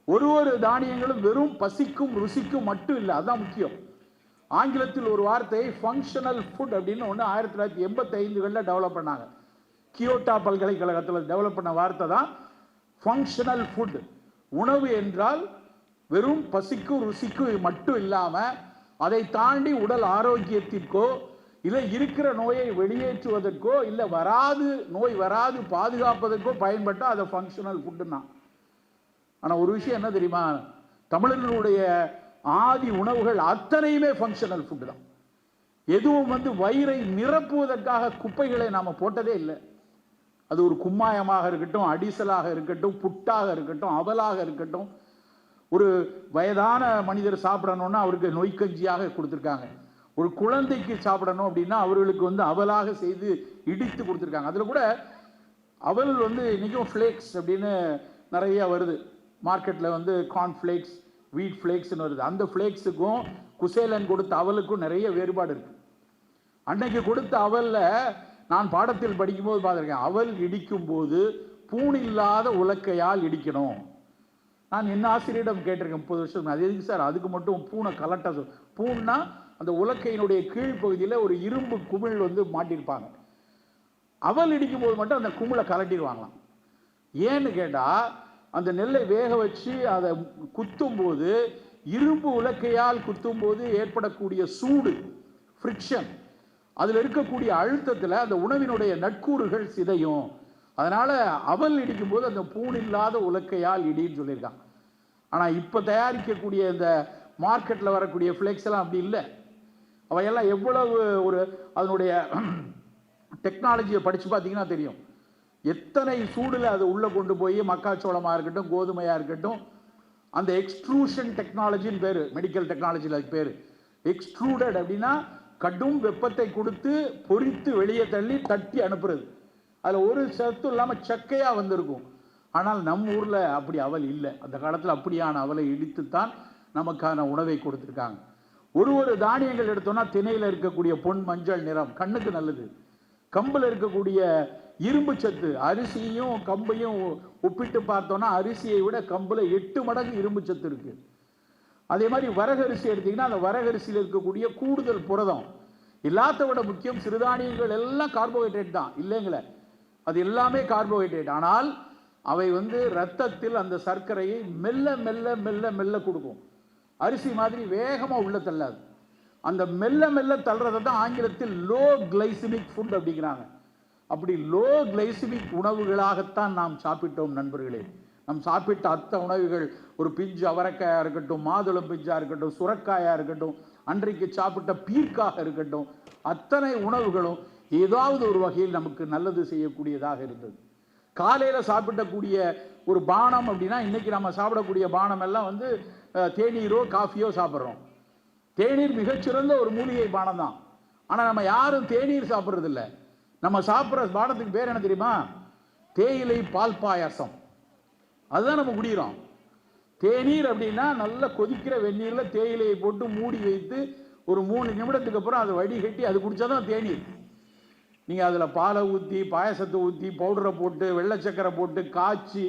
ஒரு தானியங்களும் வெறும் பசிக்கும் ருசிக்கும் மட்டும் இல்லை, அதுதான் முக்கியம். ஆங்கிலத்தில் ஒரு வார்த்தை ஃபங்க்ஷனல் ஃபுட் அப்படின்னு ஒன்று 1985களில் டெவலப் பண்ணாங்க. கியோட்டா பல்கலைக்கழகத்தில் டெவலப் பண்ண வார்த்தை தான் ஃபங்க்ஷனல் ஃபுட். உணவு என்றால் வெறும் பசிக்கும் ருசிக்கும் மட்டும் இல்லாமல் அதை தாண்டி உடல் ஆரோக்கியத்திற்கோ இல்லை இருக்கிற நோயை வெளியேற்றுவதற்கோ இல்லை நோய் வராது பாதுகாப்பதற்கோ பயன்பட்டால் அதை ஃபங்க்ஷனல் ஃபுட்டுன்னா. ஆனால் ஒரு விஷயம் என்ன தெரியுமா, தமிழர்களுடைய ஆதி உணவுகள் அத்தனையுமே ஃபங்க்ஷனல் ஃபுட்டு தான். எதுவும் வந்து வயிறை நிரப்புவதற்காக குப்பைகளை நாம் போட்டதே இல்லை. அது ஒரு கும்மாயமாக இருக்கட்டும், அடிசலாக இருக்கட்டும், புட்டாக இருக்கட்டும், அவலாக இருக்கட்டும். ஒரு வயதான மனிதர் சாப்பிடணும்னா அவருக்கு நொய்க்கஞ்சியாக கொடுத்துருக்காங்க. ஒரு குழந்தைக்கு சாப்பிடணும் அப்படின்னா அவர்களுக்கு வந்து அவலாக செய்து இடித்து கொடுத்துருக்காங்க. அதில் கூட அவல் வந்து இன்றைக்கும் ஃப்ளேக்ஸ் அப்படின்னு நிறைய வருது மார்க்கெட்டில். வந்து கார்ன்ஃப்ளேக்ஸ், வீட் ஃப்ளேக்ஸ்னு வருது. அந்த ஃப்ளேக்ஸுக்கும் குசேலன் கொடுத்த அவலுக்கும் நிறைய வேறுபாடு இருக்குது. அன்னைக்கு கொடுத்த அவலில் நான் பாடத்தில் படிக்கும்போது பார்த்துருக்கேன், அவல் இடிக்கும் போது பூண் இல்லாத உலக்கையால் இடிக்கணும். நான் என்ன ஆசிரியரிடம் கேட்டிருக்கேன் 30 வருஷம், அது எதுக்கு சார் அதுக்கு மட்டும் பூனை கலட்ட? பூன்னா அந்த உலக்கையினுடைய கீழ்ப்பகுதியில் ஒரு இரும்பு குமிழ் வந்து மாட்டியிருப்பாங்க. அவல் இடிக்கும் போது மட்டும் அந்த குமிழை கலட்டிடுவாங்களாம். ஏன்னு கேட்டால் அந்த நெல்லை வேக வச்சு அதை குத்தும் போது இரும்பு உலக்கையால் குத்தும் போது ஏற்படக்கூடிய சூடு, ஃப்ரிக்ஷன், அதில் இருக்கக்கூடிய அழுத்தத்தில் அந்த உணவினுடைய நட்கூறுகள் சிதையும். அதனால் அவல் இடிக்கும் போது அந்த பூண் இல்லாத உலக்கையால் இடின்னு சொல்லியிருக்காங்க. ஆனால் இப்போ தயாரிக்கக்கூடிய இந்த மார்க்கெட்டில் வரக்கூடிய ஃப்ளேக்ஸ் எல்லாம் அப்படி இல்லை. அவையெல்லாம் எவ்வளவு ஒரு அதனுடைய டெக்னாலஜியை படித்து பார்த்தீங்கன்னா தெரியும். எத்தனை சூடில் அதை உள்ளே கொண்டு போய் மக்காச்சோளமாக இருக்கட்டும், கோதுமையாக இருக்கட்டும், அந்த எக்ஸ்ட்ரூஷன் டெக்னாலஜின்னு பேர், மெடிக்கல் டெக்னாலஜியில் அதுக்கு பேர் எக்ஸ்ட்ரூடட். அப்படின்னா கடும் வெப்பத்தை கொடுத்து பொரித்து வெளியே தள்ளி தட்டி அனுப்புறது. அதில் ஒரு சத்து இல்லாமல் சக்கையாக வந்திருக்கும். ஆனால் நம்ம ஊரில் அப்படி அவல் இல்லை. அந்த காலத்தில் அப்படியான அவலை இடித்துத்தான் நமக்கான உணவை கொடுத்துருக்காங்க. ஒரு தானியங்கள் எடுத்தோம்னா திணையில் இருக்கக்கூடிய பொன் மஞ்சள் நிறம் கண்ணுக்கு நல்லது. கம்பில் இருக்கக்கூடிய இரும்பு சத்து, அரிசியும் கம்பையும் ஒப்பிட்டு பார்த்தோம்னா அரிசியை விட கம்பில் 8 மடங்கு இரும்பு சத்து இருக்கு. அதே மாதிரி வரகரிசி எடுத்தீங்கன்னா அந்த வரகரிசியில் இருக்கக்கூடிய கூடுதல் புரதம். எல்லாத்த விட முக்கியம் சிறுதானியங்கள் எல்லாம் கார்போஹைட்ரேட் தான் இல்லைங்களே, அது எல்லாமே கார்போஹைட்ரேட். ஆனால் அவை இரத்தத்தில் அந்த சர்க்கரையை மெல்ல மெல்ல மெல்ல மெல்ல கொடுக்கும். அரிசி மாதிரி வேகமாக உள்ள தள்ளாது. அந்த மெல்ல மெல்ல தள்ளுறதை தான் ஆங்கிலத்தில் லோ கிளைசிமிக் ஃபுட் அப்படிங்கிறாங்க. அப்படி லோ கிளைசிமிக் உணவுகளாகத்தான் நாம் சாப்பிட்டோம் நண்பர்களே. நாம் சாப்பிட்ட அத்த உணவுகள், ஒரு பிஞ்சு அவரைக்காயாக இருக்கட்டும், மாதுளம் பிஞ்சாக இருக்கட்டும், சுரக்காயாக இருக்கட்டும், அன்றைக்கு சாப்பிட்ட பீர்க்காக இருக்கட்டும், அத்தனை உணவுகளும் ஏதாவது ஒரு வகையில் நமக்கு நல்லது செய்யக்கூடியதாக இருந்தது. காலையில் சாப்பிடக்கூடிய ஒரு பானம் அப்படின்னா இன்னைக்கு நம்ம சாப்பிடக்கூடிய பானம் எல்லாம் தேநீரோ காஃபியோ சாப்பிட்றோம். தேநீர் மிகச்சிறந்த ஒரு மூலிகை பானம் தான். ஆனால் நம்ம யாரும் தேநீர் சாப்பிட்றதில்ல. நம்ம சாப்பிட்ற பானத்துக்கு பேர் என்ன தெரியுமா? தேயிலை பால் பாயாசம். அதுதான் நம்ம குடிக்கிறோம். தேநீர் அப்படின்னா நல்லா கொதிக்கிற வெந்நீரில் தேயிலையை போட்டு மூடி வைத்து ஒரு 3 நிமிடத்துக்கு அப்புறம் அதை வடிகட்டி அது குடித்தாதான் தேநீர். நீங்கள் அதில் பாலை ஊற்றி, பாயசத்தை ஊற்றி, பவுடரை போட்டு, வெள்ளை சக்கரை போட்டு காய்ச்சி,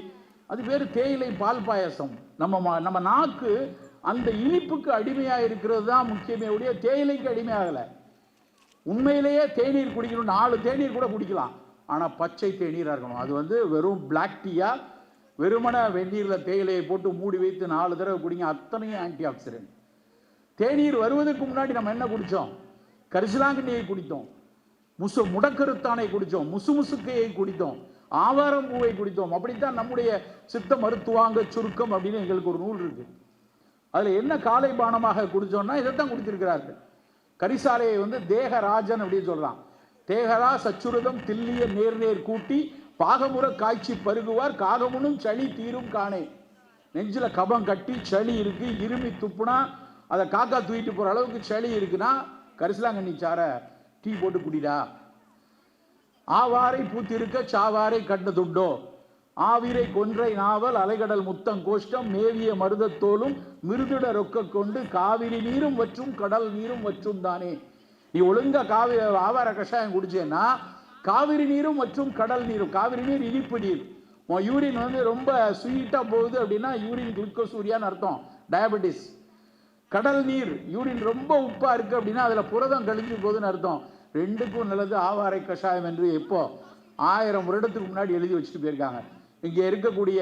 அது பேர் தேயிலை பால் பாயசம். நம்ம நாக்கு அந்த இனிப்புக்கு அடிமையாக இருக்கிறது தான் முக்கியமே ஒழிய தேயிலைக்கு அடிமையாகலை. உண்மையிலேயே தேநீர் குடிக்கணும், 4 தேநீர் கூட குடிக்கலாம். ஆனால் பச்சை தேநீராக இருக்கணும். அது வெறும் பிளாக் டீயா, வெறுமன வெந்நீரில் தேயிலையை போட்டு மூடி வைத்து 4 தடவை குடிங்க. அத்தனையும் ஆன்டி ஆக்சிடென்ட். தேநீர் வருவதற்கு முன்னாடி நம்ம என்ன குடித்தோம்? கரிசலாங்கண்ணியை குடித்தோம், முடக்கருத்தானை குடித்தோம், முசுமுசுக்கையை குடித்தோம், ஆவாரம் பூவை குடித்தோம். அப்படித்தான் நம்முடைய சித்த மருத்துவாங்க சுருக்கம் அப்படின்னு எங்களுக்கு ஒரு நூல் இருக்கு. அதில் என்ன காலை பானமாக குடித்தோம்னா இதைத்தான் குடித்திருக்கிறார்கள். கரிசாலையை தேகராஜன் அப்படின்னு சொல்றான். தேகரா சச்சுரதம் தில்லிய நேர் கூட்டி பாகமுற காய்ச்சி பருகுவார் காகமுனும் சளி தீரும் காணே. நெஞ்சில கபம் கட்டி சளி இருக்கு, இருமி துப்புனா அதை காக்கா தூக்கிட்டு போற அளவுக்கு சளி இருக்குன்னா கரிசலாங்கண்ணி சார டீ போட்டு குடிடா. ஆவாரை பூத்திருக்க சாவாரை கண்டதுண்டோ, ஆவிரை கொன்றை நாவல் அலைகடல் முத்தம் கோஷ்டம் மேவிய மருதத்தோலும் மிருதுட ரொக்க கொண்டு காவிரி நீரும் வற்றும் கடல் நீரும் வற்றும் தானே. நீ ஒழுங்கா ஆவார கஷாயம் குடிச்சேன்னா காவிரி நீரும் மற்றும் கடல் நீரும். காவிரி நீர் இனிப்பு நீர். யூரின் ரொம்ப ஸ்வீட்டா போகுது அப்படின்னா யூரின் குளுக்கோசூரியான்னு அர்த்தம், டயபெட்டிஸ். கடல் நீர் யூரின் ரொம்ப உப்பா இருக்கு அப்படின்னா அதுல புரதம் கழிஞ்சு போகுதுன்னு அர்த்தம். ரெண்டுக்கும் நல்லது ஆவாரை கஷாயம் என்று எப்போ 1000 வருடத்துக்கு முன்னாடி எழுதி வச்சுட்டு போயிருக்காங்க. இங்கே இருக்கக்கூடிய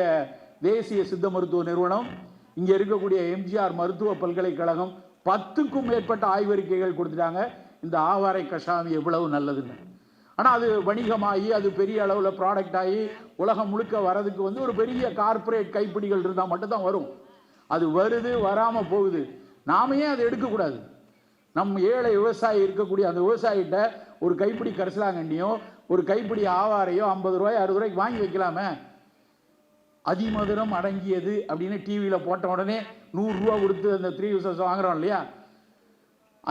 தேசிய சித்த மருத்துவ நிறுவனம், இங்கே இருக்கக்கூடிய எம்ஜிஆர் மருத்துவ பல்கலைக்கழகம் 10க்கும் மேற்பட்ட ஆய்வறிக்கைகள் கொடுத்துட்டாங்க இந்த ஆவாரை கஷாயம் எவ்வளவு நல்லதுன்னு. ஆனால் அது வணிகமாகி அது பெரிய அளவில் ப்ராடக்ட் ஆகி உலகம் முழுக்க வரதுக்கு ஒரு பெரிய கார்பரேட் கைப்பிடிகள் இருந்தால் மட்டும்தான் வரும். அது வருது, வராமல் போகுது. நாம ஏன் அதை எடுக்கக்கூடாது? நம் ஏழை விவசாயி இருக்கக்கூடிய அந்த விவசாயிகிட்ட ஒரு கைப்பிடி கரிசலாங்கண்ணியோ ஒரு கைப்பிடி ஆவாரையோ 50 ரூபாய் 60 ரூபாய்க்கு வாங்கி வைக்கலாமே. அதிமதுரம் அடங்கியது அப்படின்னு டிவியில் போட்ட உடனே 100 ரூபா கொடுத்து அந்த 3 யூசர்ஸ் வாங்குறோம் இல்லையா?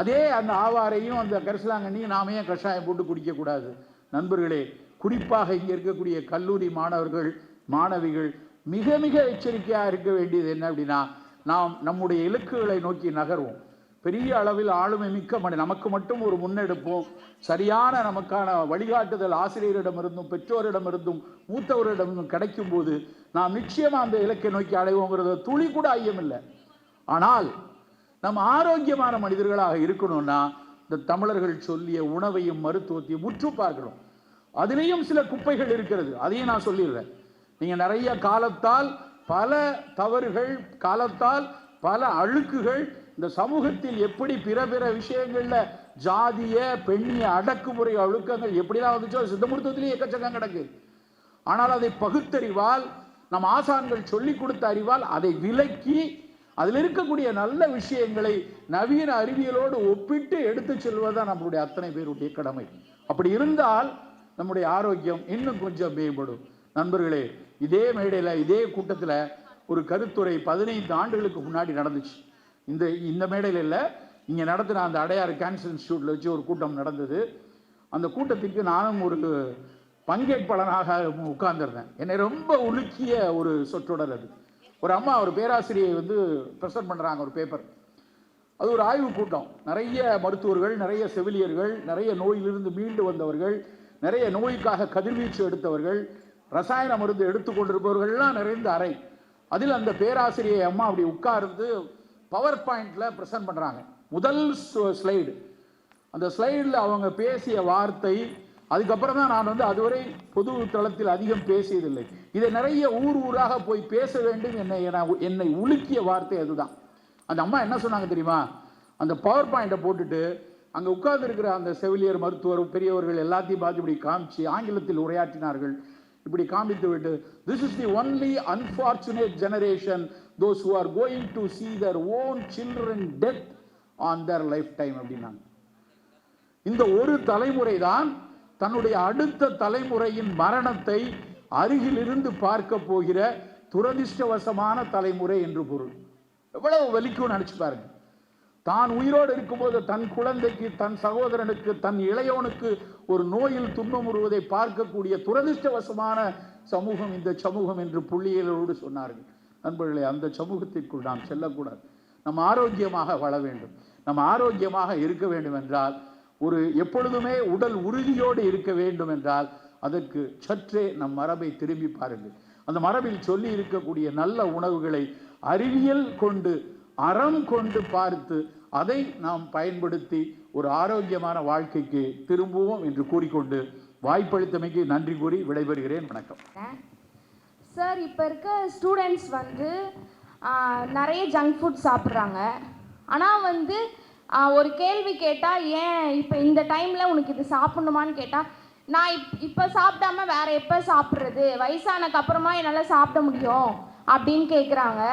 அதே அந்த ஆவாரையும் அந்த கரிசலாங்கண்ணியும் நாம ஏன் கஷாயம் போட்டு குடிக்கக்கூடாது? நண்பர்களே, குறிப்பாக இங்கே இருக்கக்கூடிய கல்லூரி மாணவர்கள் மாணவிகள் மிக மிக எச்சரிக்கையாக இருக்க வேண்டியது என்ன அப்படின்னா, நாம் நம்முடைய இலக்குகளை நோக்கி நகர்வோம். பெரிய அளவில் ஆளுமை மிக்க நமக்கு மட்டும் ஒரு முன்னெடுப்போம். சரியான நமக்கான வழிகாட்டுதல் ஆசிரியரிடமிருந்தும் பெற்றோரிடமிருந்தும் மூத்தவரிடமிருந்தும் கிடைக்கும் போது நாம் நிச்சயமாக அந்த இலக்கை நோக்கி அடைவோங்கிறது துளி கூட ஐயமில்லை. ஆனால் நம்ம ஆரோக்கியமான மனிதர்களாக இருக்கணும்னா இந்த தமிழர்கள் சொல்லிய உணவையும் மருத்துவத்தையும் உற்று பார்க்கணும். அதுலேயும் சில குப்பைகள் இருக்கிறது, அதையும் நான் சொல்லிடுறேன். நீங்கள் நிறைய காலத்தால் பல தவறுகள், காலத்தால் பல அழுக்குகள் இந்த சமூகத்தில் எப்படி பிற பிற விஷயங்கள்ல ஜாதிய பெண்ணிய அடக்குமுறை அழுக்கங்கள் எப்படிதான் வந்துச்சோ சித்த மருத்துவத்திலேயே எக்கச்சக்கம் கிடக்கு. ஆனால் அதை பகுத்தறிவால் நம் ஆசான்கள் சொல்லிக் கொடுத்த அறிவால் அதை விலக்கி அதில் இருக்கக்கூடிய நல்ல விஷயங்களை நவீன அறிவியலோடு ஒப்பிட்டு எடுத்து செல்வதுதான் நம்மளுடைய அத்தனை பேருடைய கடமை. அப்படி இருந்தால் நம்முடைய ஆரோக்கியம் இன்னும் கொஞ்சம் மேம்படும். நண்பர்களே, இதே மேடையில் இதே கூட்டத்தில் ஒரு கருத்துரை 15 ஆண்டுகளுக்கு முன்னாடி நடந்துச்சு. இந்த மேடையில் இல்லை, இங்கே நடத்தின அந்த அடையாறு கேன்சர் இன்ஸ்டியூட்டில் வச்சு ஒரு கூட்டம் நடந்தது. அந்த கூட்டத்திற்கு நானும் ஒரு பங்கேற்பாளனாக உட்கார்ந்துருந்தேன். என்னை ரொம்ப உலுக்கிய ஒரு சொற்றொடர் அது. ஒரு அம்மா ஒரு பேராசிரியை வந்து ப்ரெசென்ட் பண்ணுறாங்க ஒரு பேப்பர். அது ஒரு ஆய்வு கூட்டம். நிறைய மருத்துவர்கள், நிறைய செவிலியர்கள், நிறைய நோயிலிருந்து மீண்டு வந்தவர்கள், நிறைய நோய்க்காக கதிர்வீச்சு எடுத்தவர்கள், ரசாயன மருந்து எடுத்துக்கொண்டிருப்பவர்கள்லாம் நிறைந்த அறை. அதில் அந்த பேராசிரியை அம்மா அப்படி உட்கார்ந்து பவர் பாயிண்டில் ப்ரெசென்ட் பண்ணுறாங்க. முதல் ஸ்லைடு. அந்த ஸ்லைடில் அவங்க பேசிய வார்த்தை, அதுக்கப்புறம் தான் நான் வந்து அதுவரை பொது தளத்தில் அதிகம் பேசியதில்லை. இதை நிறைய ஊராக போய் பேச வேண்டும் என்னை உலுக்கிய வார்த்தை அதுதான். அந்த அம்மா என்ன சொன்னாங்க தெரியுமா? அந்த பவர் பாயிண்டை போட்டுட்டு அங்கே உட்கார்ந்து இருக்கிற அந்த செவிலியர், மருத்துவர், பெரியவர்கள் எல்லாத்தையும் பார்த்து இப்படி காமிச்சு ஆங்கிலத்தில் உரையாற்றினார்கள். இப்படி காமித்து விட்டு, this is the only unfortunate generation, those who are going to see their own children death on their lifetime அப்படின்னாங்க. இந்த ஒரு தலைமுறை தான் தன்னுடைய அடுத்த தலைமுறையின் மரணத்தை அருகிலிருந்து பார்க்க போகிற துரதிர்ஷ்டவசமான தலைமுறை என்று பொருள். எவ்வளவு வலிக்கும் நினைச்சு பாருங்க. தான் உயிரோடு இருக்கும்போது தன் குழந்தைக்கு, தன் சகோதரனுக்கு, தன் இளையோனுக்கு ஒரு நோயில் துன்பமுறுவதை பார்க்கக்கூடிய துரதிர்ஷ்டவசமான சமூகம் இந்த சமூகம் என்று புள்ளியலோடு சொன்னார்கள். நண்பர்களே, அந்த சமூகத்திற்குள் நாம் செல்லக்கூடாது. நம்ம ஆரோக்கியமாக வாழ வேண்டும். நம்ம ஆரோக்கியமாக இருக்க வேண்டும் என்றால், ஒரு எப்பொழுதுமே உடல் உறுதியோடு இருக்க வேண்டும் என்றால், அதற்கு சற்றே நம் மரபை திரும்பி பாருங்கள். அந்த மரபில் சொல்லி இருக்கக்கூடிய நல்ல உணவுகளை அறிவியல் கொண்டு, அறம் கொண்டு பார்த்து அதை நாம் பயன்படுத்தி ஒரு ஆரோக்கியமான வாழ்க்கைக்கு திரும்புவோம் என்று கூறிக்கொண்டு வாய்ப்பளித்தமைக்கு நன்றி கூறி விடைபெறுகிறேன். வணக்கம் சார். இப்போ இருக்க ஸ்டூடெண்ட்ஸ் வந்து நிறைய ஜங்க் ஃபுட் சாப்பிட்றாங்க. ஆனால் வந்து ஒரு கேள்வி கேட்டால், ஏன் இப்போ இந்த டைமில் உனக்கு இது சாப்பிடணுமான்னு கேட்டால், நான் இப்போ சாப்பிடாம வேற எப்போ சாப்பிட்றது, வயசானக்கு அப்புறமா என்னால் சாப்பிட முடியும் அப்படின்னு கேட்குறாங்க.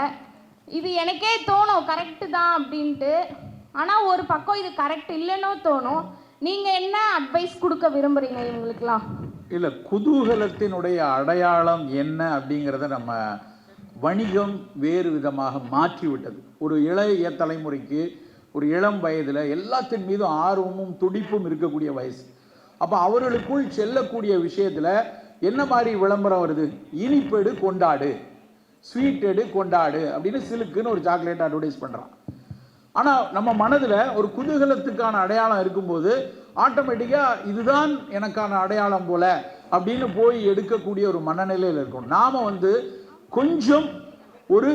இது எனக்கே தோணும் கரெக்டு தான் அப்படின்ட்டு. ஆனால் ஒரு பக்கம் இது கரெக்ட் இல்லைன்னு தோணும். நீங்கள் என்ன அட்வைஸ் கொடுக்க விரும்புகிறீங்க இவங்களுக்கெல்லாம்? இல்லை, குதூகலத்தினுடைய அடையாளம் என்ன அப்படிங்கிறத நம்ம வணிகம் வேறு விதமாக மாற்றிவிட்டது. ஒரு இளைய தலைமுறைக்கு, ஒரு இளம் வயதில் எல்லாத்தின் மீதும் ஆர்வமும் துடிப்பும் இருக்கக்கூடிய வயசு. அப்போ அவர்களுக்குள் செல்லக்கூடிய விஷயத்தில் என்ன மாதிரி விளம்பரம் வருது? இனிப்பெடு கொண்டாடு, ஸ்வீட் எடு கொண்டாடு அப்படின்னு சிலுக்குன்னு ஒரு சாக்லேட் அட்வர்டைஸ் பண்ணுறான். ஆனால் நம்ம மனதில் ஒரு குதூகலத்துக்கான அடையாளம் இருக்கும்போது ஆட்டோமேட்டிக்காக இதுதான் எனக்கான அடையாளம் போல அப்படின்னு போய் எடுக்கக்கூடிய ஒரு மனநிலையில் இருக்கணும். நாம் வந்து கொஞ்சம் ஒரு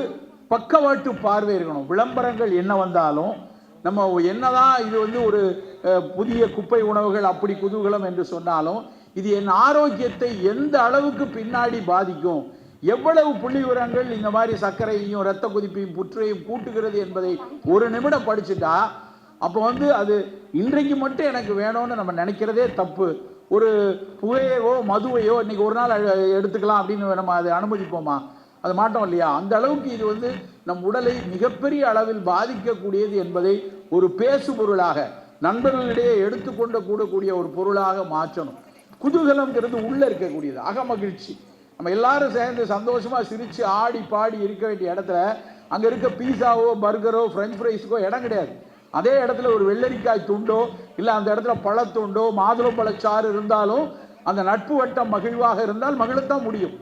பக்கவாட்டு பார்வை இருக்கணும். விளம்பரங்கள் என்ன வந்தாலும் நம்ம என்னதான் இது வந்து ஒரு புதிய குப்பை உணவுகள் அப்படி குதூகலம் என்று சொன்னாலும், இது என் ஆரோக்கியத்தை எந்த அளவுக்கு பின்னாடி பாதிக்கும், எவ்வளவு புள்ளி விவரங்கள் இந்த மாதிரி சர்க்கரையையும் இரத்த கொதிப்பையும் புற்றையும் கூட்டுகிறது என்பதை ஒரு நிமிடம் படிச்சுட்டா, அப்போ வந்து அது இன்றைக்கு மட்டும் எனக்கு வேணும்னு நம்ம நினைக்கிறதே தப்பு. ஒரு புகையோ மதுவையோ இன்னைக்கு ஒரு நாள் எடுத்துக்கலாம் அப்படின்னு நம்ம அதை அனுமதிப்போமா? அது மாட்டோம் இல்லையா? அந்த அளவுக்கு இது வந்து நம் உடலை மிகப்பெரிய அளவில் பாதிக்கக்கூடியது என்பதை ஒரு பேசு பொருளாக, நண்பர்களிடையே எடுத்துக்கொண்டு கூடக்கூடிய ஒரு பொருளாக மாற்றணும். குதூகலம்ங்கிறது உள்ளே இருக்கக்கூடியது, அகமகிழ்ச்சி. நம்ம எல்லாரும் சேர்ந்து சந்தோஷமாக சிரித்து ஆடி பாடி இருக்க வேண்டிய இடத்துல அங்கே இருக்க பீஸாவோ பர்கரோ ஃப்ரெஞ்ச் ஃப்ரைஸுக்கோ இடம் கிடையாது. அதே இடத்துல ஒரு வெள்ளரிக்காய் துண்டோ இல்லை அந்த இடத்துல பழத்துண்டோ மாதுளம்பழச்சாறு இருந்தாலும் அந்த நட்பு வட்டம் மகிழ்வாக இருந்தால் மகிழத்தான் முடியும்.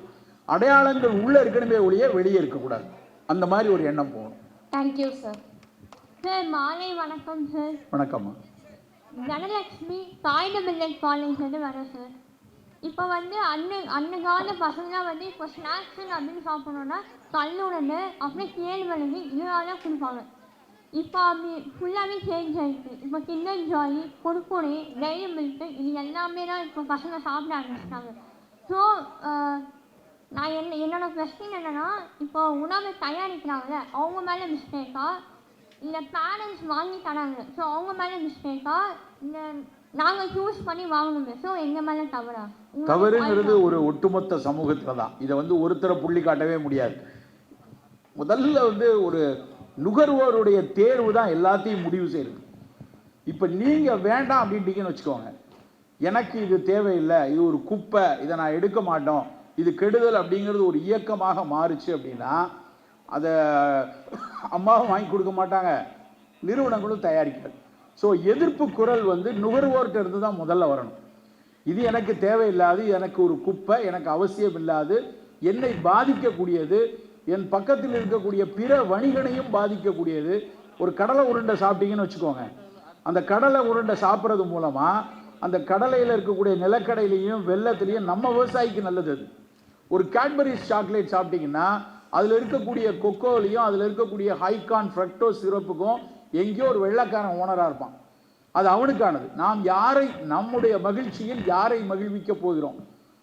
அடையாளங்கள் உள்ளே இருக்கணுமே ஒழிய வெளியே இருக்கக்கூடாது. அந்த மாதிரி ஒரு எண்ணம் போகணும். Thank you sir. சார் மாலை வணக்கம் சார். வணக்கம்மா. தனலட்சுமி காயினமில்லட் காலேஜ்லேருந்து வரேன் சார். இப்போ வந்து அந்த கால பசங்களாம் வந்து இப்போ ஸ்நாக்ஸு அப்படின்னு சாப்பிட்ணுன்னா கல்லுடனே அப்படியே கேழ்வரகு இதெல்லாம் தான் கொடுப்பாங்க. இப்போ அப்படி ஃபுல்லாகவே சேஞ்ச் ஆகிடுச்சு. இப்போ கிண்டர் ஜாலி, குறுக்குறை, டெய்ரி மில்க்கு இது எல்லாமே தான் இப்போ பசங்க சாப்பிட ஆரம்பிச்சிட்டாங்க. ஸோ நான் என்னோடய கொஸ்டின் என்னென்னா, இப்போ உணவை தயாரிக்கிறாங்கல்ல அவங்க மேலே மிஸ்டேக்கா, இல்லை பேரண்ட்ஸ் வாங்கி தராங்க ஸோ அவங்க மேலே மிஸ்டேக்கா, இல்லை நாங்கள் சூஸ் பண்ணி வாங்கணுமே ஸோ எங்கள் மேலே தவறா? தவறுங்கிறது ஒரு ஒட்டுமொத்த சமூகத்தில் தான். இதை வந்து ஒருத்தரை புள்ளி காட்டவே முடியாது. முதல்ல வந்து ஒரு நுகர்வோருடைய தேர்வு தான் எல்லாத்தையும் முடிவு செய்யுது. இப்போ நீங்கள் வேண்டாம் அப்படின்ட்டீங்கன்னு வச்சுக்கோங்க, எனக்கு இது தேவையில்லை, இது ஒரு குப்பை, இதை நான் எடுக்க மாட்டோம், இது கெடுதல் அப்படிங்கிறது ஒரு இயக்கமாக மாறுச்சு அப்படின்னா அதை அம்மாவும் வாங்கி கொடுக்க மாட்டாங்க, நிறுவனங்களும் தயாரிக்காது. ஸோ எதிர்ப்பு குரல் வந்து நுகர்வோர்கிட்ட இருந்து தான் முதல்ல வரணும். இது எனக்கு தேவையில்லாது, எனக்கு ஒரு குப்பை, எனக்கு அவசியம் இல்லாது, என்னை பாதிக்கக்கூடியது, என் பக்கத்தில் இருக்கக்கூடிய பிற வணிகனையும் பாதிக்கக்கூடியது. ஒரு கடலை உருண்டை சாப்பிட்டீங்கன்னு வச்சுக்கோங்க, அந்த கடலை உருண்டை சாப்பிட்றது மூலமாக அந்த கடலையில் இருக்கக்கூடிய நிலக்கடையிலையும் வெள்ளத்துலேயும் நம்ம விவசாயிக்கு நல்லது. அது ஒரு கேட்பரிஸ் சாக்லேட் சாப்பிட்டீங்கன்னா அதில் இருக்கக்கூடிய கொக்கோலையும் அதில் இருக்கக்கூடிய ஹைகான் ஃப்ரக்டோஸ் சிரப்புக்கும் எங்கேயோ ஒரு வெள்ளைக்காரன் ஓனராக இருப்பான். அது அவனுக்கானது. நாம் யாரை, நம்முடைய மகிழ்ச்சியில் யாரை மகிழ்விக்க போகிறோம்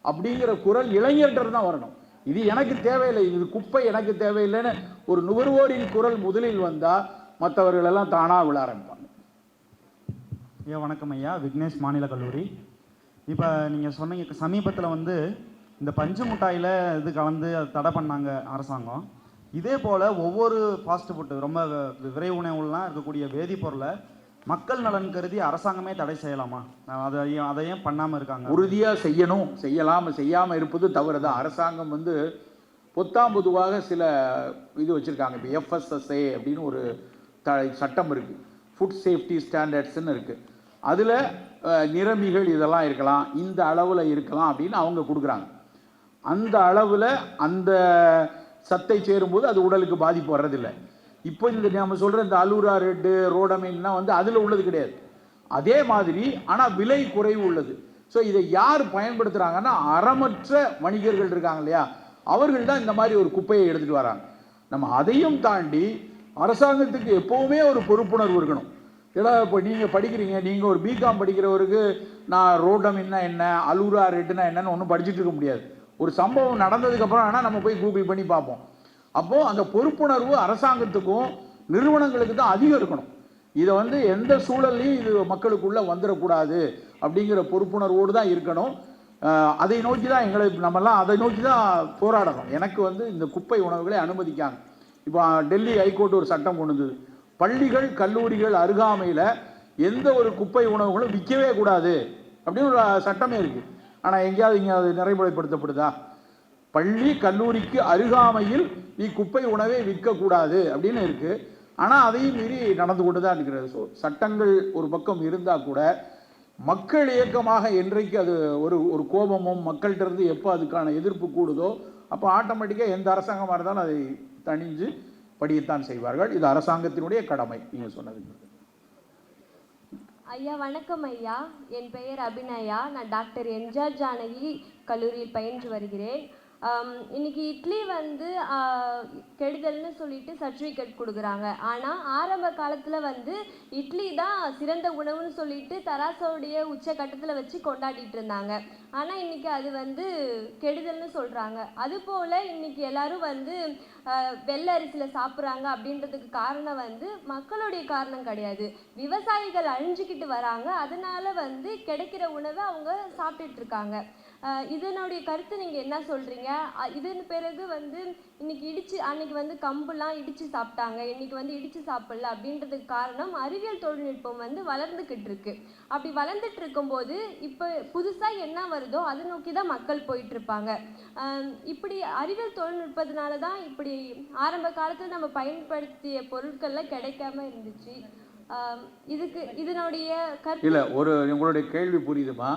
அப்படிங்கிற குரல் இளைஞர்கிட்ட தான் வரணும். இது எனக்கு தேவையில்லை, இது குப்பை எனக்கு தேவையில்லைன்னு ஒரு நுகர்வோரின் குரல் முதலில் வந்தால் மற்றவர்கள் எல்லாம் தானாக விழ ஆரம்பிப்பாங்க. ஐயா வணக்கம் ஐயா, விக்னேஷ் மாநில கல்லூரி. இப்போ நீங்கள் சொன்னீங்க சமீபத்தில் வந்து இந்த பஞ்சு மிட்டாயில் இது கலந்து அது தடை பண்ணாங்க அரசாங்கம். இதே போல் ஒவ்வொரு ஃபாஸ்ட் ஃபுட்டு ரொம்ப விரை உணவுலாம் இருக்கக்கூடிய வேதிப்பொருளை மக்கள் நலன் கருதி அரசாங்கமே தடை செய்யலாமா? அதையும் பண்ணாமல் இருக்காங்க. உறுதியாக செய்யணும், செய்யாமல் இருப்பது தவறு தான். அரசாங்கம் வந்து பொதுவாக சில இது வச்சுருக்காங்க. இப்போ FSSA அப்படின்னு ஒரு சட்டம் இருக்குது, ஃபுட் சேஃப்டி ஸ்டாண்டர்ட்ஸ்ன்னு இருக்குது. அதில் நிறமிகள் இதெல்லாம் இருக்கலாம், இந்த அளவில் இருக்கலாம் அப்படின்னு அவங்க கொடுக்குறாங்க. அந்த அளவில் அந்த சத்தை சேரும்போது அது உடலுக்கு பாதிப்பு வர்றதில்லை. இப்போ இந்த நம்ம சொல்கிற இந்த அலூரா ரெட்டு ரோடமின்லாம் வந்து அதில் உள்ளது கிடையாது. அதே மாதிரி ஆனால் விலை குறைவு உள்ளது. ஸோ இதை யார் பயன்படுத்துகிறாங்கன்னா அறமற்ற வணிகர்கள் இருக்காங்க இல்லையா, அவர்கள் தான் இந்த மாதிரி ஒரு குப்பையை எடுத்துகிட்டு வராங்க. நம்ம அதையும் தாண்டி அரசாங்கத்துக்கு எப்போவுமே ஒரு பொறுப்புணர்வு இருக்கணும். ஏன்னா இப்போ நீங்கள் படிக்கிறீங்க, நீங்கள் ஒரு பிகாம் படிக்கிறவருக்கு நான் ரோடமின்னா என்ன, அலூரா ரெட்டுனா என்னன்னு ஒன்றும் படிச்சுட்டு இருக்க முடியாது. ஒரு சம்பவம் நடந்ததுக்கப்புறம் ஆனால் நம்ம போய் கூகுள் பண்ணி பார்ப்போம். அப்போது அந்த பொறுப்புணர்வு அரசாங்கத்துக்கும் நிறுவனங்களுக்கு தான் அதிகம் இருக்கணும். இதை வந்து எந்த சூழல்லையும் இது மக்களுக்குள்ளே வந்துடக்கூடாது அப்படிங்கிற பொறுப்புணர்வோடு தான் இருக்கணும். அதை நோக்கி தான் நம்மெல்லாம் அதை நோக்கி தான் போராடணும். எனக்கு வந்து இந்த குப்பை உணவுகளை அனுமதிக்காங்க. இப்போ டெல்லி ஹைகோர்ட் ஒரு சட்டம் கொண்டு வந்தது, பள்ளிகள் கல்லூரிகள் அருகாமையில் எந்த ஒரு குப்பை உணவுகளும் விற்கவே கூடாது அப்படின்னு ஒரு சட்டமே இருக்குது. ஆனால் எங்கேயாவது இங்கே அது நடைமுறைப்படுத்தப்படுதா? பள்ளி கல்லூரிக்கு அருகாமையில் நீ குப்பை உணவை விற்கக்கூடாது அப்படின்னு இருக்குது. ஆனால் அதையும் மீறி நடந்து கொண்டு தான் இருக்கிறது. ஸோ சட்டங்கள் ஒரு பக்கம் இருந்தால் கூட மக்கள் இயக்கமாக என்றைக்கு அது ஒரு கோபமும் மக்கள்கிட்ட இருந்து எப்போ அதுக்கான எதிர்ப்பு கூடுதோ அப்போ ஆட்டோமேட்டிக்காக எந்த அரசாங்கமாக இருந்தாலும் அதை தணிஞ்சு படியத்தான் செய்வார்கள். இது அரசாங்கத்தினுடைய கடமை. நீங்கள் சொன்னது. ஐயா வணக்கம் ஐயா, என் பெயர் அபிநயா. நான் டாக்டர் எம்ஜிஆர் ஜானகி கல்லூரியில் பயின்று வருகிறேன். இன்னைக்கு இட்லி வந்து கெடுதல்னு சொல்லிட்டு சர்டிஃபிகேட் கொடுக்குறாங்க. ஆனால் ஆரம்ப காலத்தில் வந்து இட்லி தான் சிறந்த உணவுன்னு சொல்லிட்டு தராசோடைய உச்சக்கட்டத்தில் வச்சு கொண்டாடிட்டு இருந்தாங்க. ஆனால் இன்னைக்கு அது வந்து கெடுதல்னு சொல்கிறாங்க. அதுபோல் இன்னைக்கு எல்லாரும் வந்து வெள்ளை அரிசியில் சாப்பிட்றாங்க அப்படின்றதுக்கு காரணம் வந்து மக்களுடைய காரணம் கிடையாது, விவசாயிகள் அழிஞ்சிக்கிட்டு வராங்க. அதனால வந்து கிடைக்கிற உணவை அவங்க சாப்பிட்டுட்டு இருக்காங்க. இதனுடைய கருத்து நீங்கள் என்ன சொல்கிறீங்க? இதன் பிறகு வந்து இன்னைக்கு அன்னைக்கு வந்து கம்புலாம் இடித்து சாப்பிட்டாங்க, இன்னைக்கு வந்து இடித்து சாப்பிடல அப்படின்றதுக்கு காரணம் அறிவியல் தொழில்நுட்பம் வந்து வளர்ந்துக்கிட்டு இருக்கு. அப்படி வளர்ந்துட்டு இருக்கும்போது இப்போ புதுசாக என்ன வருதோ அதை நோக்கி தான் மக்கள் போயிட்டு இருப்பாங்க. இப்படி அறிவியல் தொழில்நுட்பத்தினால தான் இப்படி ஆரம்ப காலத்தில் நம்ம பயன்படுத்திய பொருட்கள்லாம் கிடைக்காம இருந்துச்சு. இதனுடைய கருத்து இல்லை, உங்களுடைய கேள்வி புரியுதுமா?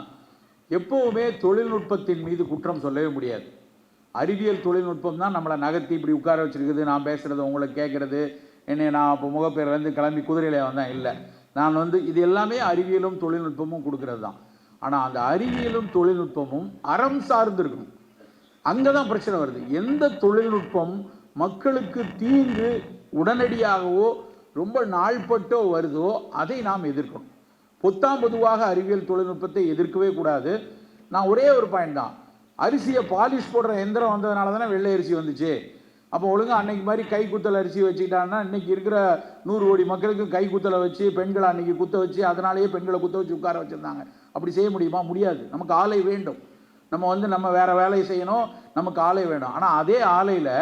எப்போவுமே தொழில்நுட்பத்தின் மீது குற்றம் சொல்லவே முடியாது. அறிவியல் தொழில்நுட்பம் தான் நம்மளை நகர்த்தி இப்படி உட்கார வச்சுருக்குது. நான் பேசுகிறது உங்களை கேட்குறது, என்னை நான் இப்போ முகப்பேர்லேருந்து கிளம்பி குதிரையில் வந்தேன். இல்லை, நான் வந்து இது எல்லாமே அறிவியலும் தொழில்நுட்பமும் கொடுக்கறது தான். ஆனால் அந்த அறிவியலும் தொழில்நுட்பமும் அறம் சார்ந்து இருக்கணும். அங்கே தான் பிரச்சனை வருது. எந்த தொழில்நுட்பம் மக்களுக்கு தீங்கு உடனடியாகவோ ரொம்ப நாள்பட்டோ வருதோ அதை நாம் எதிர்க்கணும். பொதுவாக அறிவியல் தொழில்நுட்பத்தை எதிர்க்கவே கூடாது. நான் ஒரே ஒரு பாயிண்ட் தான், அரிசியை பாலிஷ் போடுற எந்திரம் வந்ததுனால தானே வெள்ளை அரிசி வந்துச்சு. அப்போ ஒழுங்காக அன்னைக்கு மாதிரி கை குத்தல் அரிசி வச்சுக்கிட்டாங்கன்னா இன்றைக்கி இருக்கிற 100 கோடி மக்களுக்கு கை குத்தலை வச்சு பெண்களை அன்றைக்கி குத்த வச்சு அதனாலேயே பெண்களை குத்த வச்சு உட்கார வச்சுருந்தாங்க. அப்படி செய்ய முடியுமா? முடியாது. நமக்கு ஆலை வேண்டும். நம்ம வேறு வேலையை செய்யணும், நமக்கு ஆலை வேணும். ஆனால் அதே ஆலையில்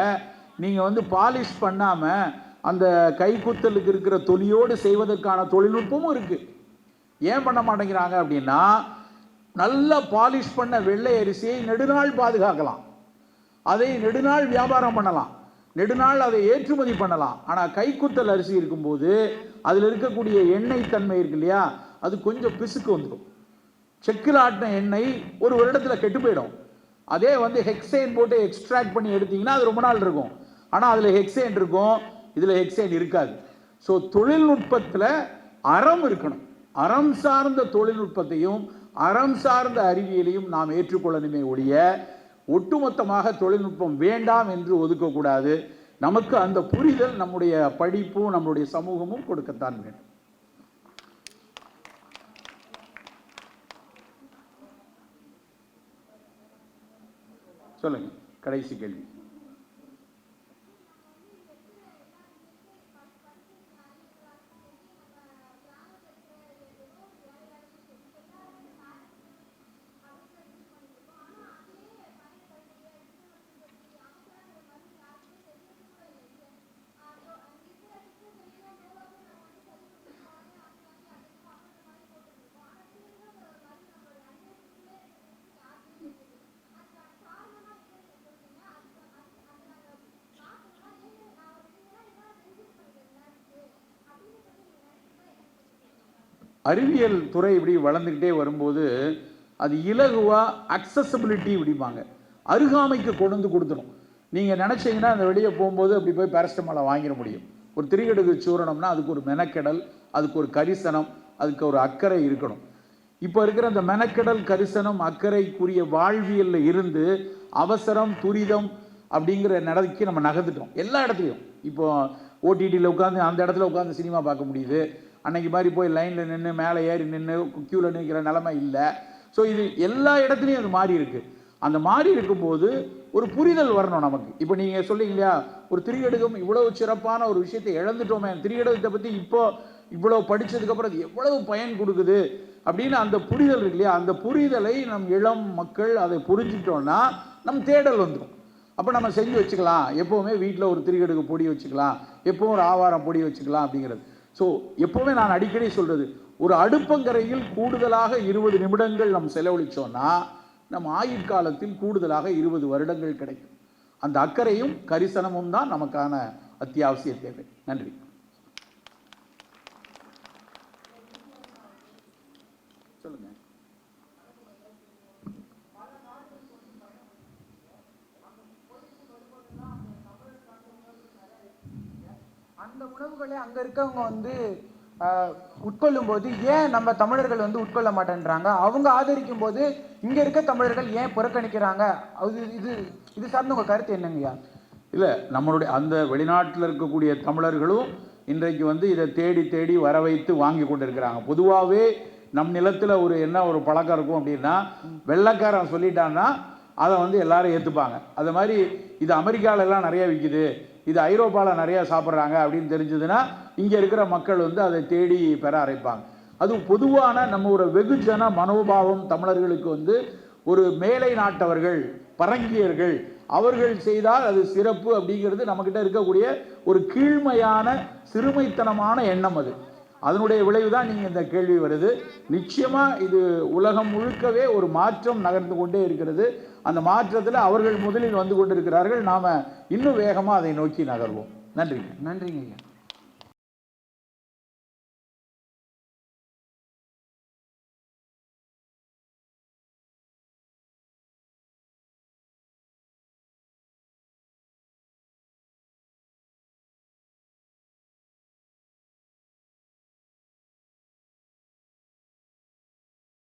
நீங்கள் வந்து பாலிஷ் பண்ணாமல் அந்த கைக்குத்தலுக்கு இருக்கிற தொலியோடு செய்வதற்கான தொழில்நுட்பமும் இருக்குது. ஏன் பண்ண மாட்டேங்கிறாங்க அப்படின்னா, நல்லா பாலிஷ் பண்ண வெள்ளை அரிசியை நெடுநாள் பாதுகாக்கலாம், அதை நெடுநாள் வியாபாரம் பண்ணலாம். நெடுநாள் அதை ஏற்றுமதி பண்ணலாம். ஆனால் கைக்குத்தல் அரிசி இருக்கும்போது அதில் இருக்கக்கூடிய எண்ணெய் தன்மை இருக்கு இல்லையா, அது கொஞ்சம் பிசுக்கு வந்துடும். செக்கில் ஆட்டின எண்ணெய் ஒரு வருடத்தில் கெட்டு போயிடும். அதே வந்து ஹெக்சேன் போட்டு எக்ஸ்ட்ராக்ட் பண்ணி எடுத்தீங்கன்னா அது ரொம்ப நாள் இருக்கும். ஆனால் அதில் ஹெக்சேன் இருக்கும், இதில் ஹெக்சேன் இருக்காது. ஸோ தொழில்நுட்பத்தில் அறம் இருக்கணும். அறம் சார்ந்த தொழில்நுட்பத்தையும் அறம் சார்ந்த அறிவியலையும் நாம் ஏற்றுக்கொள்ளணுமே ஒழிய ஒட்டுமொத்தமாக தொழில்நுட்பம் வேண்டாம் என்று ஒதுக்கக்கூடாது. நமக்கு அந்த புரிதல் நம்முடைய படிப்பும் நம்முடைய சமூகமும் கொடுக்கத்தான் வேண்டும். சொல்லுங்க, கடைசி கேள்வி. அறிவியல் துறை இப்படி வளர்ந்துக்கிட்டே வரும்போது அது இலகுவாக அக்சசபிலிட்டி இப்படிப்பாங்க, அருகாமைக்கு கொண்டு கொடுத்துரும். நீங்கள் நினச்சிங்கன்னா அந்த வெளியே போகும்போது அப்படி போய் பேரஸ்டமாலை வாங்கிட முடியும். ஒரு திரிகடுகு சூரணம்னா அதுக்கு ஒரு மெனக்கெடல், அதுக்கு ஒரு கரிசனம், அதுக்கு ஒரு அக்கறை இருக்கணும். இப்போ இருக்கிற அந்த மெனக்கெடல், கரிசனம், அக்கறைக்குரிய வாழ்வியலில் இருந்து அவசரம், துரிதம் அப்படிங்கிற நடக்கு நம்ம நகர்ந்துட்டோம் எல்லா இடத்துலையும். இப்போ ஓடிடியில் உட்காந்து அந்த இடத்துல உட்காந்து சினிமா பார்க்க முடியுது. அன்னைக்கு மாதிரி போய் லைனில் நின்று மேலே ஏறி நின்று க்யூவில் நிற்கிற நிலைமை இல்லை. ஸோ இது எல்லா இடத்துலையும் அது மாறி இருக்குது. அந்த மாறி இருக்கும்போது ஒரு புரிதல் வரணும் நமக்கு. இப்போ நீங்கள் சொல்லிங்க இல்லையா, ஒரு திரியடுகம் இவ்வளவு சிறப்பான ஒரு விஷயத்தை இழந்துட்டோமே, திரியடுகத்தை பற்றி இப்போ இவ்வளோ படித்ததுக்கப்புறம் அது எவ்வளவு பயன் கொடுக்குது அப்படின்னு அந்த புரிதல் இருக்கு இல்லையா, அந்த புரிதலை நம் இளம் மக்கள் அதை புரிஞ்சிட்டோன்னா நம் தேடல் வந்துடும். அப்போ நம்ம செஞ்சு வச்சுக்கலாம், எப்போவுமே வீட்டில் ஒரு திரிகடுகு பொடி வச்சுக்கலாம், எப்போவும் ஒரு ஆவாரம் பொடி வச்சுக்கலாம் அப்படிங்கிறது. ஸோ எப்போவுமே நான் அடிக்கடி சொல்கிறது, ஒரு அடுப்பங்கரையில் கூடுதலாக 20 நிமிடங்கள் நம்ம செலவழித்தோன்னா நம்ம ஆயுட்காலத்தில் கூடுதலாக 20 வருடங்கள் கிடைக்கும். அந்த அக்கறையும் கரிசனமும் தான் நமக்கான அத்தியாவசிய தேவை. நன்றி. சொல்லுங்க. அந்த உணவுகளை அங்கே இருக்கவங்க வந்து உட்கொள்ளும் போது ஏன் நம்ம தமிழர்கள் வந்து உட்கொள்ள மாட்டேன்றாங்க? அவங்க ஆதரிக்கும் போது இங்கே இருக்க தமிழர்கள் ஏன் புறக்கணிக்கிறாங்க? அது இது இது சார்ந்த உங்கள் கருத்து என்னங்கய்யா? இல்லை, நம்மளுடைய அந்த வெளிநாட்டில் இருக்கக்கூடிய தமிழர்களும் இன்றைக்கு வந்து இதை தேடி தேடி வர வைத்து வாங்கி கொண்டு இருக்கிறாங்க. பொதுவாகவே நம் நிலத்தில் ஒரு பழக்கம் இருக்கும் அப்படின்னா, வெள்ளைக்காரன் சொல்லிட்டான்னா அதை வந்து எல்லாரும் ஏற்றுப்பாங்க. அது மாதிரி இது அமெரிக்காவிலலாம் நிறைய விற்கிது, இது ஐரோப்பாவில் நிறையா சாப்பிட்றாங்க அப்படின்னு தெரிஞ்சதுன்னா இங்கே இருக்கிற மக்கள் வந்து அதை தேடி பெற ஆரம்பிப்பாங்க. அது பொதுவான நம்ம ஒரு வெகுஜன மனோபாவம் தமிழர்களுக்கு வந்து ஒரு மேலை நாட்டவர்கள், பரங்கியர்கள் அவர்கள் செய்தால் அது சிறப்பு அப்படிங்கிறது நம்மக்கிட்ட இருக்கக்கூடிய ஒரு கீழ்மையான சிறுமைத்தனமான எண்ணம். அதனுடைய விளைவு தான் நீங்கள் இந்த கேள்வி வருது. நிச்சயமாக இது உலகம் முழுக்கவே ஒரு மாற்றம் நகர்ந்து கொண்டே இருக்கிறது. அந்த மாற்றத்தில் அவர்கள் முதலில் வந்து கொண்டிருக்கிறார்கள். நாம் இன்னும் வேகமாக அதை நோக்கி நகர்வோம். நன்றிங்க. நன்றிங்க ஐயா.